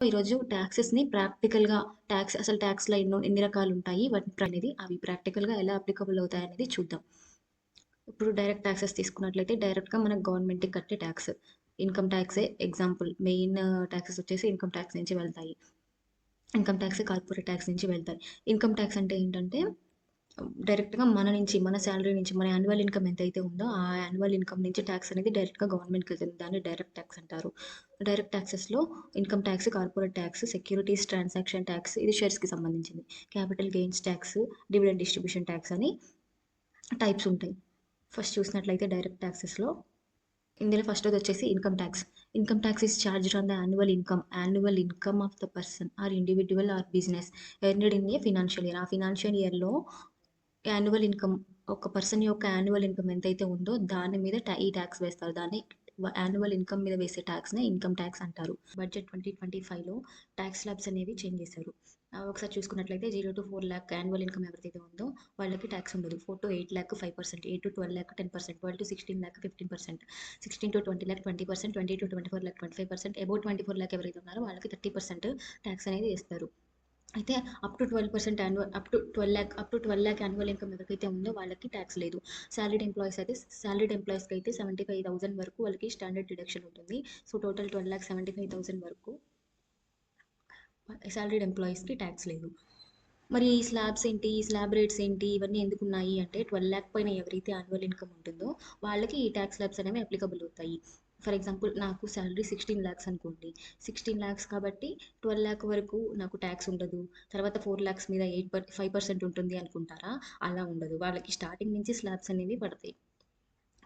ఈరోజు ట్యాక్సెస్‌ని ప్రాక్టికల్‌గా అసలు ట్యాక్స్‌లో ఎన్ని రకాలుంటాయి? అనేది అవి ప్రాక్టికల్‌గా ఎలా అప్లికబుల్ అవుతాయనేది చూద్దాం. ఇప్పుడు డైరెక్ట్ టాక్సెస్ తీసుకున్నట్లయితే డైరెక్ట్‌గా మనకు గవర్నమెంట్‌కి కట్టే ట్యాక్స్. ఇన్‌కమ్ టాక్సే ఎగ్జాంపుల్. మెయిన్ టాక్సెస్ వచ్చేసి ఇన్‌కమ్ టాక్స్ నుంచి వెళ్తాయి. ఇన్‌కమ్ టాక్స్, కార్పొరేట్ టాక్స్ నుంచి వెళ్తాయి. ఇన్‌కమ్ టాక్స్ అంటే ఏంటంటే డైరెక్ట్‌గా మన సాలరీ నుంచి మన యాన్యువల్ ఇన్‌కమ్ ఎంతైతే ఉందో, ఆ యాన్యువల్ ఇన్‌కమ్ నుంచి టాక్స్ అనేది డైరెక్ట్‌గా గవర్నమెంట్‌కెళ్తుంది. దాన్ని డైరెక్ట్ టాక్స్ అంటారు. డైరెక్ట్ టాక్సెస్‌లో income tax, corporate tax, securities transaction tax ఇది షేర్స్‌కి సంబంధించింది. Capital gains tax, dividend distribution tax అని టైప్స్ ఉంటాయి. ఫస్ట్ చూసినట్లయితే డైరెక్ట్ టాక్సెస్‌లో ఇందులో ఫస్టోదొచ్చేసి income tax. Income tax is charged on the annual income of the person or individual or business earned in a financial year. ఆ financial ఇయర్‌లో annual income ఒక person యొక్క యాన్యువల్ ఇన్‌కమ్ ఎంతైతే ఉందో దాని మీద ఈ టాక్స్ వేస్తారు. దాన్ని యాన్యువల్ ఇన్‌కమ్ మీద వేసే టాక్స్‌నే ఇన్‌కమ్ టాక్స్ అంటారు. బడ్జెట్ 2025లో టాక్స్ స్లాబ్స్ అనేవి చేంజ్ చేశారు. ఒకసారి చూసుకున్నట్లయితే 0-4 లాక్ యాన్యువల్ ఇన్‌కమ్ ఎవరిదైతే ఉందో వాళ్ళకి టాక్స్ ఉండదు. 4-8 లాక్ 5%, 8-12 లాక్ 10%, 12-16 లాక్ 15%, 16-20 లాక్ 20%, 20-24 లాక్ 25%, అబోవ్ 24 లాక్ ఎవరైతే ఉన్నారో వాళ్ళకి 30% టాక్స్ అనేది వేస్తారు. అయితే up to 12 lakh annual income ఎవరికైతే ఉందో వాళ్ళకి టాక్స్ లేదు. సాలరీడ్ ఎంప్లాయీస్‌కి అయితే 75,000 వరకు వాళ్ళకి స్టాండర్డ్ డిడక్షన్ ఉంటుంది. సో, టోటల్ 12,75,000 వరకు సాలరీడ్ ఎంప్లాయీస్‌కి టాక్స్ లేదు. మరి ఈ స్లాబ్స్ ఏంటి? ఈ స్లాబ్ రేట్స్ ఏంటి? ఇవన్నీ ఎందుకున్నాయి అంటే 12 లాక్ పైన ఎవరైతే యాన్యువల్ ఇన్‌కమ్ ఉంటుందో వాళ్ళకి ఈ టాక్స్ స్లాబ్స్ అనేవి అప్లికబుల్ అవుతాయి. ఫర్ ఎగ్జాంపుల్ నాకు సాలరీ 16 లాక్స్ అనుకోండి. 16 లాక్స్ కాబట్టి 12 లాక్ వరకు నాకు టాక్స్ ఉండదు. తర్వాత 4 లాక్స్ మీద 5% ఉంటుంది అనుకుంటారా? అలా ఉండదు. వాళ్ళకి స్టార్టింగ్ నుంచి స్లాబ్స్ అనేవి పడతాయి.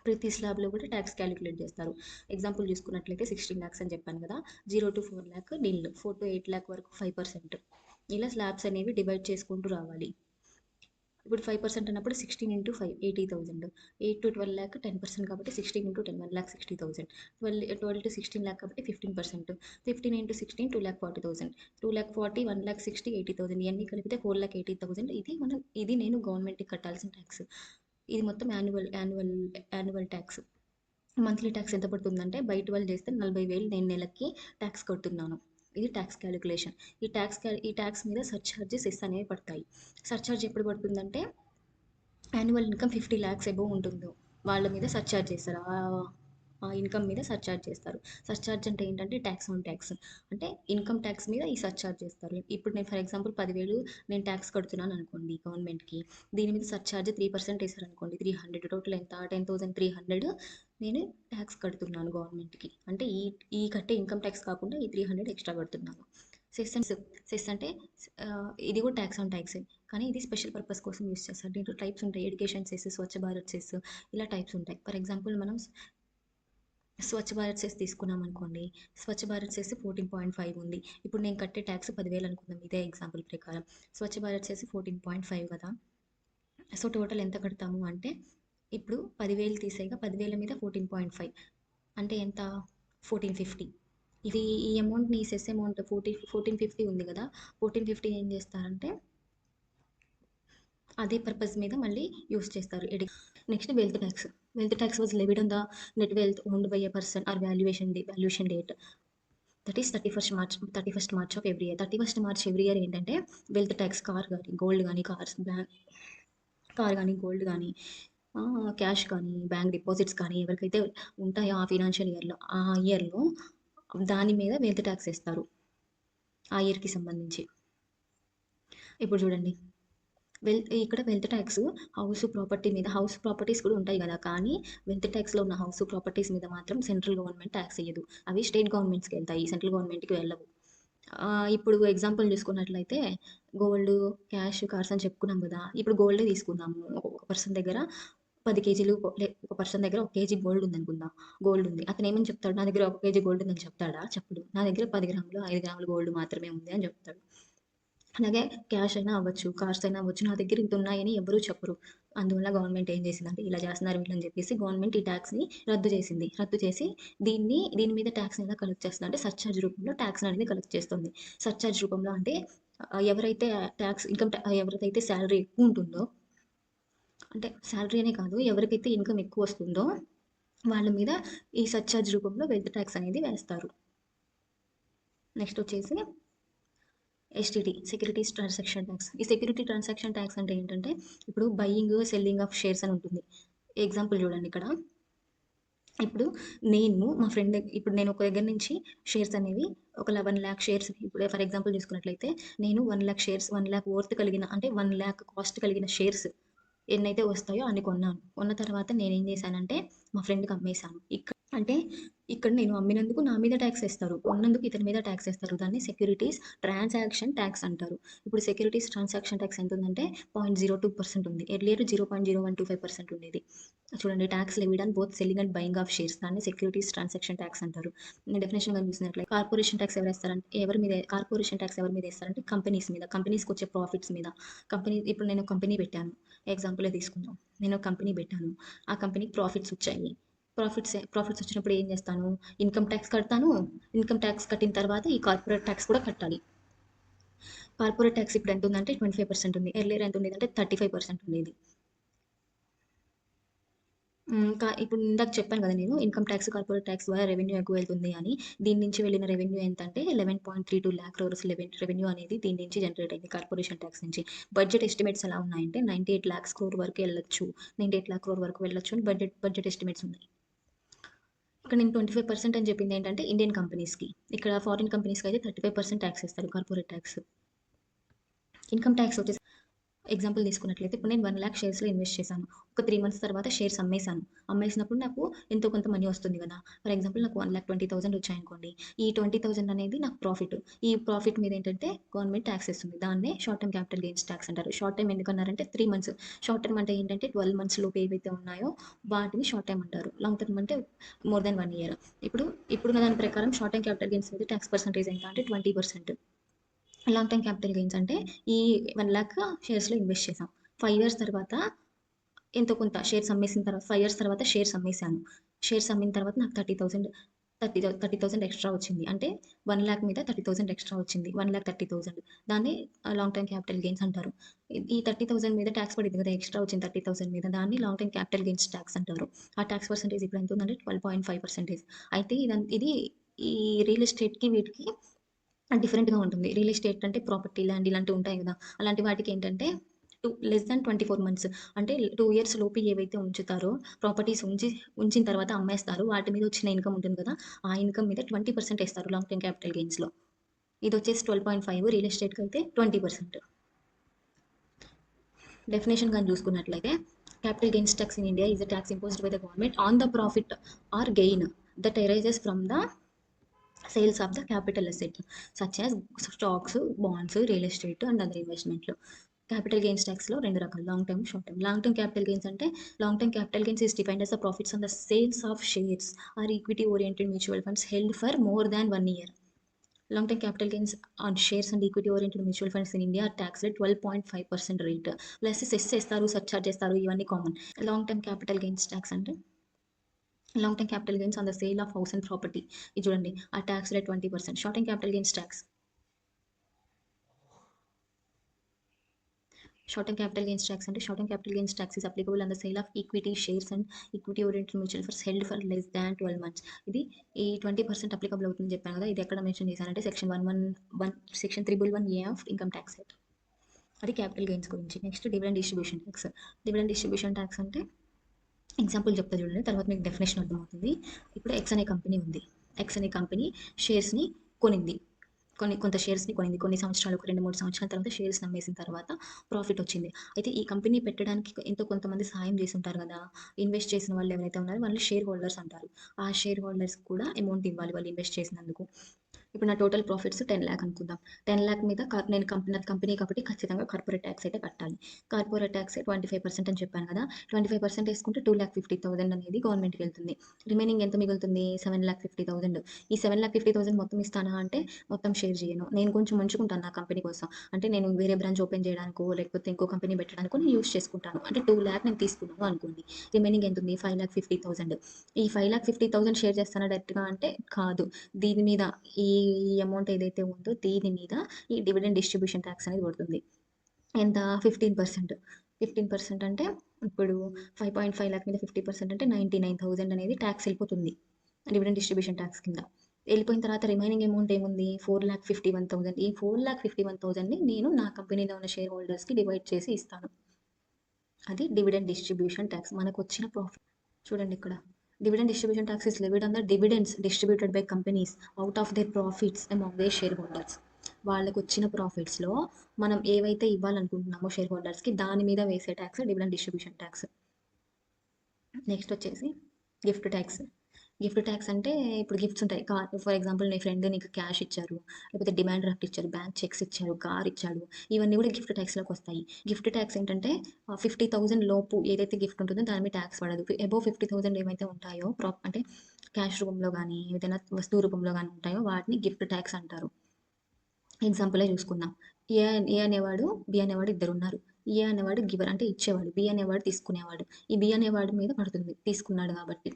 ప్రతి స్లాబ్‌లో కూడా టాక్స్ కాలిక్యులేట్ చేస్తారు. ఎగ్జాంపుల్ చూసుకున్నట్లయితే 16 లాక్స్ అని చెప్పాను కదా! 0-4 లాక్ నిల్. 4-8 లాక్ వరకు 5%. ఇలా స్లాబ్స్ అనేవి డివైడ్ చేసుకుంటూ రావాలి. ఇప్పుడు 5% అన్నప్పుడు 16 ఇంటూ 5 80,000. 8-12 లాక్ 10% కాబట్టి 16 ఇంటూ 10 1,60,000. 12-16 లాక్ కాబట్టి 15%. 15 ఇంటూ 16 2,40,000. 2,40,000 1,60,000 80,000 ఇవన్నీ కలిపితే 4,80,000. ఇది నేను గవర్నమెంట్‌కి కట్టాల్సిన ట్యాక్స్. ఇది మొత్తం యాన్యువల్ ట్యాక్స్. మంత్లీ ట్యాక్స్ ఎంత పడుతుందంటే బయట వాళ్ళు చేస్తే 40,000 నేను నెలకి ట్యాక్స్ కడుతున్నాను. ఇది ట్యాక్స్ క్యాలిక్యులేషన్. ఈ ట్యాక్స్ మీద సర్చార్జెస్ సెస్ అనేవి పడతాయి. సర్చార్జ్ ఎప్పుడు పడుతుందంటే యాన్యువల్ ఇన్‌కమ్ 50 లాక్స్ అబోవ్ ఉంటుందో వాళ్ళ మీద సర్చార్జ్ చేస్తారు. ఆ ఇన్‌కమ్ మీద సర్చార్జ్ చేస్తారు. సర్చార్జ్ అంటే ఏంటంటే ట్యాక్స్ ఆన్ ట్యాక్స్. అంటే ఇన్‌కమ్ ట్యాక్స్ మీద ఈ సర్చార్జ్ చేస్తారు. ఇప్పుడు నేను ఫర్ ఎగ్జాంపుల్ 10,000 నేను ట్యాక్స్ కడుతున్నాను అనుకోండి గవర్నమెంట్‌కి. దీని మీద సర్చార్జ్ 3% ఏసారనుకోండి 300 టోటల్ ఎంత 10,300 నేను ట్యాక్స్ కడుతున్నాను గవర్నమెంట్‌కి. అంటే ఈ కట్టే ఇన్‌కమ్ ట్యాక్స్ కాకుండా ఈ 300 ఎక్స్‌ట్రా కడుతున్నాను. సెస్ అంటే ఇది కూడా ట్యాక్స్ ఆన్ ట్యాక్సే. కానీ ఇది స్పెషల్ పర్పస్ కోసం యూజ్ చేస్తారు. దీంట్లో టైప్స్ ఉంటాయి. Education cess, Swachh Bharat cess ఇలా టైప్స్ ఉంటాయి. ఫర్ ఎగ్జాంపుల్ మనం స్వచ్ఛ భారత్ సెస్ తీసుకున్నామనుకోండి. స్వచ్ఛ భారత్ సెస్ 14.5 ఉంది. ఇప్పుడు నేను కట్టే ట్యాక్స్ 10,000 అనుకుందాం ఇదే ఎగ్జాంపుల్ ప్రకారం. స్వచ్ఛ భారత్ సెస్ 14.5 కదా! సో, టోటల్ ఎంత కడతాము అంటే ఇప్పుడు 10,000 తీసేయగా 10,000 మీద 14.5 అంటే ఎంత 1450. ఇది ఈ అమౌంట్‌ని సెస్ అమౌంట్ 1450 ఉంది కదా! 1450 ఏం చేస్తారంటే అదే పర్పస్ మీద మళ్ళీ యూజ్ చేస్తారు. Next wealth tax. Wealth tax was levied on the net wealth owned by a person are valuation date. That is 31st March of every year. 31st March every year ఏంటంటే wealth tax gold గానీ, car గానీ, gold గానీ, cash కానీ, bank deposits కానీ ఎవరికైతే ఉంటాయో ఆ financial ఇయర్‌లో, ఆ ఇయర్‌లో దాని మీద వెల్త్ ట్యాక్స్ ఏస్తారు. ఆ ఇయర్‌కి సంబంధించి. ఇప్పుడు చూడండి ఇక్కడ వెల్త్ ట్యాక్స్ హౌస్ ప్రాపర్టీస్ కూడా ఉంటాయి గదా! కానీ వెల్త్ ట్యాక్స్‌లో ఉన్న హౌస్ ప్రాపర్టీస్ మీద మాత్రం సెంట్రల్ గవర్నమెంట్ టాక్స్ ఎయ్యదు. అవి స్టేట్ గవర్నమెంట్స్‌కెళ్తాయి. సెంట్రల్ గవర్నమెంట్‌కి వెళ్ళవు. ఇప్పుడు ఎగ్జాంపుల్ చూసుకున్నట్లయితే గోల్డ్, క్యాష్, కార్స్ అని చెప్పుకున్నాం గదా! ఇప్పుడు గోల్డే తీసుకుందాము. ఒక పర్సన్ దగ్గర 10 కేజీలు ఒక పర్సన్ దగ్గర 1 కేజీ గోల్డ్ ఉందనుకుందాం. గోల్డ్ ఉంది. అతనేమని చెప్తాడు? నా దగ్గర 1 కేజీ గోల్డ్ ఉందని చెప్తాడా? చెప్పడు. నా దగ్గర 10 గ్రాములు, 5 గ్రాములు గోల్డ్ మాత్రమే ఉంది అని చెప్తాడు. అలాగే క్యాష్ అయినా అవ్వచ్చు, కార్స్ అయినా అవ్వచ్చు. నా దగ్గర ఇంతున్నాయని ఎవ్వరు చెప్పరు. అందువల్ల గవర్నమెంట్ ఏం చేసిందంటే, ఇలా చేస్తున్నారు వీళ్ళని చెప్పేసి గవర్నమెంట్ ఈ టాక్స్‌ని రద్దు చేసింది. రద్దు చేసి దీని మీద టాక్స్‌ని ఎలా కలెక్ట్ చేస్తుందంటే, సర్చార్జ్ రూపంలో టాక్స్ అనేది కలెక్ట్ చేస్తుంది. సర్చార్జ్ రూపంలో అంటే ఎవరైతే ఎవరికైతే సాలరీ ఎక్కువ ఉంటుందో, అంటే సాలరీ అనే కాదు, ఎవరికైతే ఇన్‌కమ్ ఎక్కువ వస్తుందో వాళ్ళ మీద ఈ సర్చార్జ్ రూపంలో వెల్త్ టాక్స్ అనేది వేస్తారు. నెక్స్ట్ వచ్చేసి ఎస్టీటీ, సెక్యూరిటీస్ ట్రాన్సాక్షన్ ట్యాక్స్. ఈ సెక్యూరిటీ ట్రాన్సాక్షన్ ట్యాక్స్ అంటే ఏంటంటే ఇప్పుడు బయింగ్ సెల్లింగ్ ఆఫ్ షేర్స్ అని ఉంటుంది. ఎగ్జాంపుల్ చూడండి ఇక్కడ. ఇప్పుడు మా ఫ్రెండ్, ఇప్పుడు నేను ఒక దగ్గర నుంచి షేర్స్ అనేవి ఒక 11,00,000 షేర్స్, ఇప్పుడు ఫర్ ఎగ్జాంపుల్ చూసుకున్నట్లయితే నేను 1,00,000 షేర్స్, 1,00,000 వర్త్ కలిగిన, అంటే 1,00,000 కాస్ట్ కలిగిన షేర్స్ ఎన్నైతే వస్తాయో అన్ని కొన్నాను. కొన్న తర్వాత నేనేం చేశానంటే మా ఫ్రెండ్‌కి అమ్మేశాను. అంటే ఇక్కడ నేను అమ్మినందుకు నా మీద ట్యాక్స్ ఏస్తారు. కొన్నందుకు ఇతని మీద ట్యాక్స్ ఏస్తారు. దాన్ని సెక్యూరిటీస్ ట్రాన్సాక్షన్ ట్యాక్స్ అంటారు. ఇప్పుడు సెక్యూరిటీస్ ట్రాన్సాక్షన్ ట్యాక్స్ ఎంతుందంటే 0.02% ఉంది. ఎర్లియర్ 0.0125% ఉండేది. చూడండి, tax levied on both selling and buying of shares. దాన్ని సెక్యూరిటీస్ ట్రాన్సాక్షన్ ట్యాక్స్ అంటారు. డెఫినేషన్ గాని చూసినట్లయితే కార్పొరేషన్ ట్యాక్స్ ఎవరి మీద కార్పొరేషన్ ట్యాక్స్ ఎవరి మీద ఏస్తారంటే కంపెనీస్ మీద. కంపెనీస్‌కి వచ్చే ప్రాఫిట్స్ మీద. ఇప్పుడు నేను కంపెనీ పెట్టాను. ఎగ్జాంపులే తీసుకుందాం. నేను కంపెనీ పెట్టాను. ఆ కంపెనీకి ప్రాఫిట్స్ వచ్చాయి. ప్రాఫిట్స్ వచ్చినప్పుడు ఏం చేస్తాను? ఇన్కమ్ ట్యాక్స్ కడతాను. ఇన్కమ్ ట్యాక్స్ కట్టిన తర్వాత ఈ కార్పొరేట్ ట్యాక్స్ కూడా కట్టాలి. కార్పొరేట్ ట్యాక్స్ ఇప్పుడు ఎంత ఉందంటే 25% ఉంది. ఎర్లియర్ ఎంత ఉండేదంటే 35% ఉండేది. ఇప్పుడు ఇందాక చెప్పాను కదా నేను, ఇన్కమ్ ట్యాక్స్, కార్పొరేట్ ట్యాక్స్ ద్వారా రెవెన్యూ ఎక్కువ వెళ్తుంది అని. దీని నుంచి వెళ్ళిన రెవెన్యూ ఎంతంటే 11.32 లాక్ క్రోర్స్ రెవెన్యూ అనేది దీని నుంచి జనరేట్ అయింది, కార్పొరేషన్ ట్యాక్స్ నుంచి. బడ్జెట్ ఎస్టిమేట్స్ ఎలా ఉన్నాయంటే 98 లాక్స్ క్రోర్ వరకు వెళ్ళొచ్చు. 98 లాక్ క్రోర్ వరకు వెళ్ళొచ్చు అని బడ్జెట్ ఎస్టిమేట్స్ ఉన్నాయి. ఇక్కడ నేను 25% అని చెప్పింది ఏంటంటే ఇండియన్ కంపెనీస్‌కి. ఇక్కడ ఫారిన్ కంపెనీస్‌కి అయితే 35% ట్యాక్స్ ఏస్తారు, కార్పొరేట్ ట్యాక్స్. ఇన్కమ్ ట్యాక్స్ వచ్చేసి ఎగ్జాంపుల్ తీసుకున్నట్లయితే ఇప్పుడు నేను 1,00,000 షేర్స్‌లో ఇన్వెస్ట్ చేశాను. ఒక 3 మంత్స్ తర్వాత షేర్స్ అమ్మేశాను. అమ్మేసినప్పుడు నాకు ఎంతో కొంత మనీ వస్తుంది కదా! ఫర్ ఎగ్జాంపుల్ నాకు 1,20,000 వచ్చాయనుకోండి. ఈ 20,000 అనేది నాకు ప్రాఫిట్. ఈ ప్రాఫిట్ మీద ఏంటంటే గవర్నమెంట్ టాక్స్ ఏస్తుంది. దాన్నే short term capital gains tax అంటారు. షార్ట్ టర్మ్ ఎందుకన్నారంటే 3 మంత్స్. షార్ట్ టర్మ్ అంటే ఏంటంటే 12 మంత్స్ లోపు ఏవైతే ఉన్నాయో వాటిని షార్ట్ టర్మ్ అంటారు. లాంగ్ టర్మ్ అంటే మోర్ దాన్ 1 ఇయర్. ఇప్పుడున్న దాని ప్రకారం షార్ట్ టర్మ్ క్యాపిటల్ గెయిన్స్ మీద టాక్స్ పర్సెంటేజ్ ఎంత అంటే 20%. లాంగ్ టర్మ్ క్యాపిటల్ గెయిన్స్ అంటే ఈ 1,00,000 షేర్స్‌లో ఇన్వెస్ట్ చేశాం. 5 ఇయర్స్ తర్వాత ఎంతో కొంత షేర్స్ అమ్మేసిన తర్వాత 5 ఇయర్స్ తర్వాత షేర్స్ అమ్మేశాను. షేర్స్ అమ్మిన తర్వాత నాకు 30,000 ఎక్స్‌ట్రా వచ్చింది. అంటే 1,00,000 మీద 30,000 ఎక్స్‌ట్రా వచ్చింది. 1,30,000 దాన్ని లాంగ్ టర్మ్ క్యాపిటల్ గెయిన్స్ అంటారు. ఈ 30,000 మీద టాక్స్ పడింది కదా! ఎక్స్‌ట్రా వచ్చింది 30,000 మీద, దాన్ని long term capital gains tax అంటారు. ఆ టాక్స్ పర్సెంటేజ్ ఇప్పుడు ఎంత ఉందంటే 12.5%. అయితే ఇది ఈ రియల్ ఎస్టేట్‌కి వీటికి డిఫరెంట్‌గా ఉంటుంది. రియల్ ఎస్టేట్ అంటే ప్రాపర్టీ, ల్యాండ్ ఇలాంటివి ఉంటాయి గదా! అలాంటి వాటికి ఏంటంటే లెస్ థాన్ 24 మంత్స్, అంటే 2 ఇయర్స్ లోపు ఏవైతే ఉంచుతారో, ప్రాపర్టీస్ ఉంచిన తర్వాత అమ్మేస్తారు. వాటి మీద వచ్చిన ఇన్‌కమ్ ఉంటుంది కదా! ఆ ఇన్‌కమ్ మీద 20% ఏస్తారు లాంగ్ టర్మ్ క్యాపిటల్ గెయిన్స్‌లో. ఇదొచ్చేసి 12.5, రియల్ ఎస్టేట్‌కైతే 20%. డెఫినిషన్ గాని చూసుకున్నట్లయితే capital gains tax in India is a tax imposed by the government on the profit or gain that arises from the sales of the capital asset such as stocks, bonds, real estate and other ఇన్వెస్ట్మెంట్లు. Capital gains ట్యాక్స్‌లో 2 రకాలు, long term, short term. Long term capital gains అంటే long term capital gains is defined as the profits on the sales of shares or equity oriented mutual funds held for more than 1 year. Long term capital gains on shares and equity oriented mutual funds in India are taxed at 12.5% rate. Plus cess చేస్తారు, surcharge చేస్తారు, ఇవన్నీ common. Long term capital gains tax అంటే long term capital gains on the sale of house and property. ఇది చూడండి, ఆ tax rate 20%. Short term capital gains tax. Short term capital gains tax అంటే short term capital gains tax is applicable on the sale of equity shares and equity oriented mutual funds held for less than 12 months. ఇది ఈ 20% applicable అవుతుందని చెప్పాను కదా! ఇది ఎక్కడ mention చేశానంటే section 311A of income tax act. అది capital gains గురించి. Next dividend distribution tax. Dividend distribution tax అంటే ఎగ్జాంపుల్ చెప్తా చూడండి, తర్వాత మీకు డెఫినేషన్ అర్థమవుతుంది. ఇప్పుడు ఎక్స్ అనే కంపెనీ ఉంది. ఎక్స్ అనే కంపెనీ షేర్స్‌ని కొనింది. కొంత షేర్స్‌ని కొనింది. కొన్ని సంవత్సరాలు, ఒక 2, 3 సంవత్సరాల తర్వాత షేర్స్‌ని అమ్మేసిన తర్వాత ప్రాఫిట్ వచ్చింది. అయితే ఈ కంపెనీ పెట్టడానికి ఎంతో కొంతమంది సహాయం చేసుంటారు గదా! ఇన్వెస్ట్ చేసిన వాళ్ళు ఎవరైతే ఉన్నారో వాళ్ళు షేర్ హోల్డర్స్ అంటారు. ఆ షేర్ హోల్డర్స్‌కి కూడా అమౌంట్ ఇవ్వాలి వాళ్ళు ఇన్వెస్ట్ చేసినందుకు. ఇప్పుడు నా టోటల్ ప్రాఫిట్స్ 10,00,000 అనుకుందాం. 10,00,000 మీద నాది కంపెనీ కాబట్టి ఖచ్చితంగా కార్పొరేట్ ట్యాక్స్ అయితే కట్టాలి. కార్పొరేట్ ట్యాక్స్ 25% అని చెప్పాను కదా! 25% ఏసుకుంటే 2,50,000 అనేది గవర్నమెంట్‌కి వెళ్తుంది. రిమైనింగ్ ఎంత మిగులుతుంది? 7,50,000. ఈ 7,50,000 మొత్తం ఇస్తానా అంటే మొత్తం షేర్ చేయను. నేను కొంచెం ఉంచుకుంటాను నా కంపెనీ కోసం. అంటే నేను వేరే బ్రాంచ్ ఓపెన్ చేయడానికో, లేకపోతే ఇంకో కంపెనీ పెట్టడానికో నేను యూజ్ చేసుకుంటాను. అంటే 2,00,000 నేను తీసుకున్నాను అనుకోండి. రిమైనింగ్ ఎంత ఉంది? 5,50,000. ఈ 5,50,000 షేర్ చేస్తానా డైరెక్ట్‌గా అంటే కాదు. దీని మీద ఈ అమౌంట్ ఏదైతే ఉందో దీని మీద ఈ డివిడెండ్ డిస్ట్రిబ్యూషన్ ట్యాక్స్ అనేది పడుతుంది. ఎంత? 15%. 15% అంటే ఇప్పుడు 5.5 లాక్ మీద 50% అంటే 99,000 అనేది ట్యాక్స్ వెళ్ళిపోతుంది డివిడెండ్ డిస్ట్రిబ్యూషన్ ట్యాక్స్ కింద. వెళ్ళిపోయిన తర్వాత రిమైనింగ్ అమౌంట్ ఏముంది? 4,51,000. ఈ 4,51,000ని నేను నా కంపెనీలో ఉన్న షేర్ హోల్డర్స్‌కి డివైడ్ చేసి ఇస్తాను. అది డివిడెండ్ డిస్ట్రిబ్యూషన్ టాక్స్. మనకొచ్చిన ప్రాఫిట్ చూడండి ఇక్కడ. Dividend distribution tax is levied on the dividends distributed by companies out of their profits among their shareholders. వాళ్ళకొచ్చిన ప్రాఫిట్స్‌లో మనం ఏవైతే ఇవ్వాలనుకుంటున్నామో షేర్ హోల్డర్స్‌కి దాని మీద వేసే tax dividend distribution tax. Next వచ్చేసి గిఫ్ట్ ట్యాక్స్. గిఫ్ట్ ట్యాక్స్ అంటే ఇప్పుడు గిఫ్ట్స్ ఉంటాయి. ఫర్ ఎగ్జాంపుల్ నీ ఫ్రెండ్ నీకు క్యాష్ ఇచ్చారు, లేకపోతే డిమాండ్ డ్రాఫ్ట్ ఇచ్చారు, బ్యాంక్ చెక్స్ ఇచ్చారు, కార్ ఇచ్చాడు. ఇవన్నీ కూడా గిఫ్ట్ ట్యాక్స్‌లోకి వస్తాయి. గిఫ్ట్ ట్యాక్స్ ఏంటంటే 50,000 లోపు ఏదైతే గిఫ్ట్ ఉంటుందో దాని మీద ట్యాక్స్ పడదు. అబోవ్ 50,000 ఏమైతే ఉంటాయో అంటే క్యాష్ రూపంలో గానీ, ఏదైనా వస్తువు రూపంలో గానీ ఉంటాయో వాటిని గిఫ్ట్ ట్యాక్స్ అంటారు. ఎగ్జాంపులే చూసుకుందాం. ఏ ఏ అనేవాడు, బి అనేవాడు ఇద్దరున్నారు. ఏ అనేవాడు గివర్ అంటే ఇచ్చేవాడు. బి అనేవాడు తీసుకునేవాడు. ఈ బి అనేవాడి మీద పడుతుంది తీసుకున్నాడు కాబట్టి.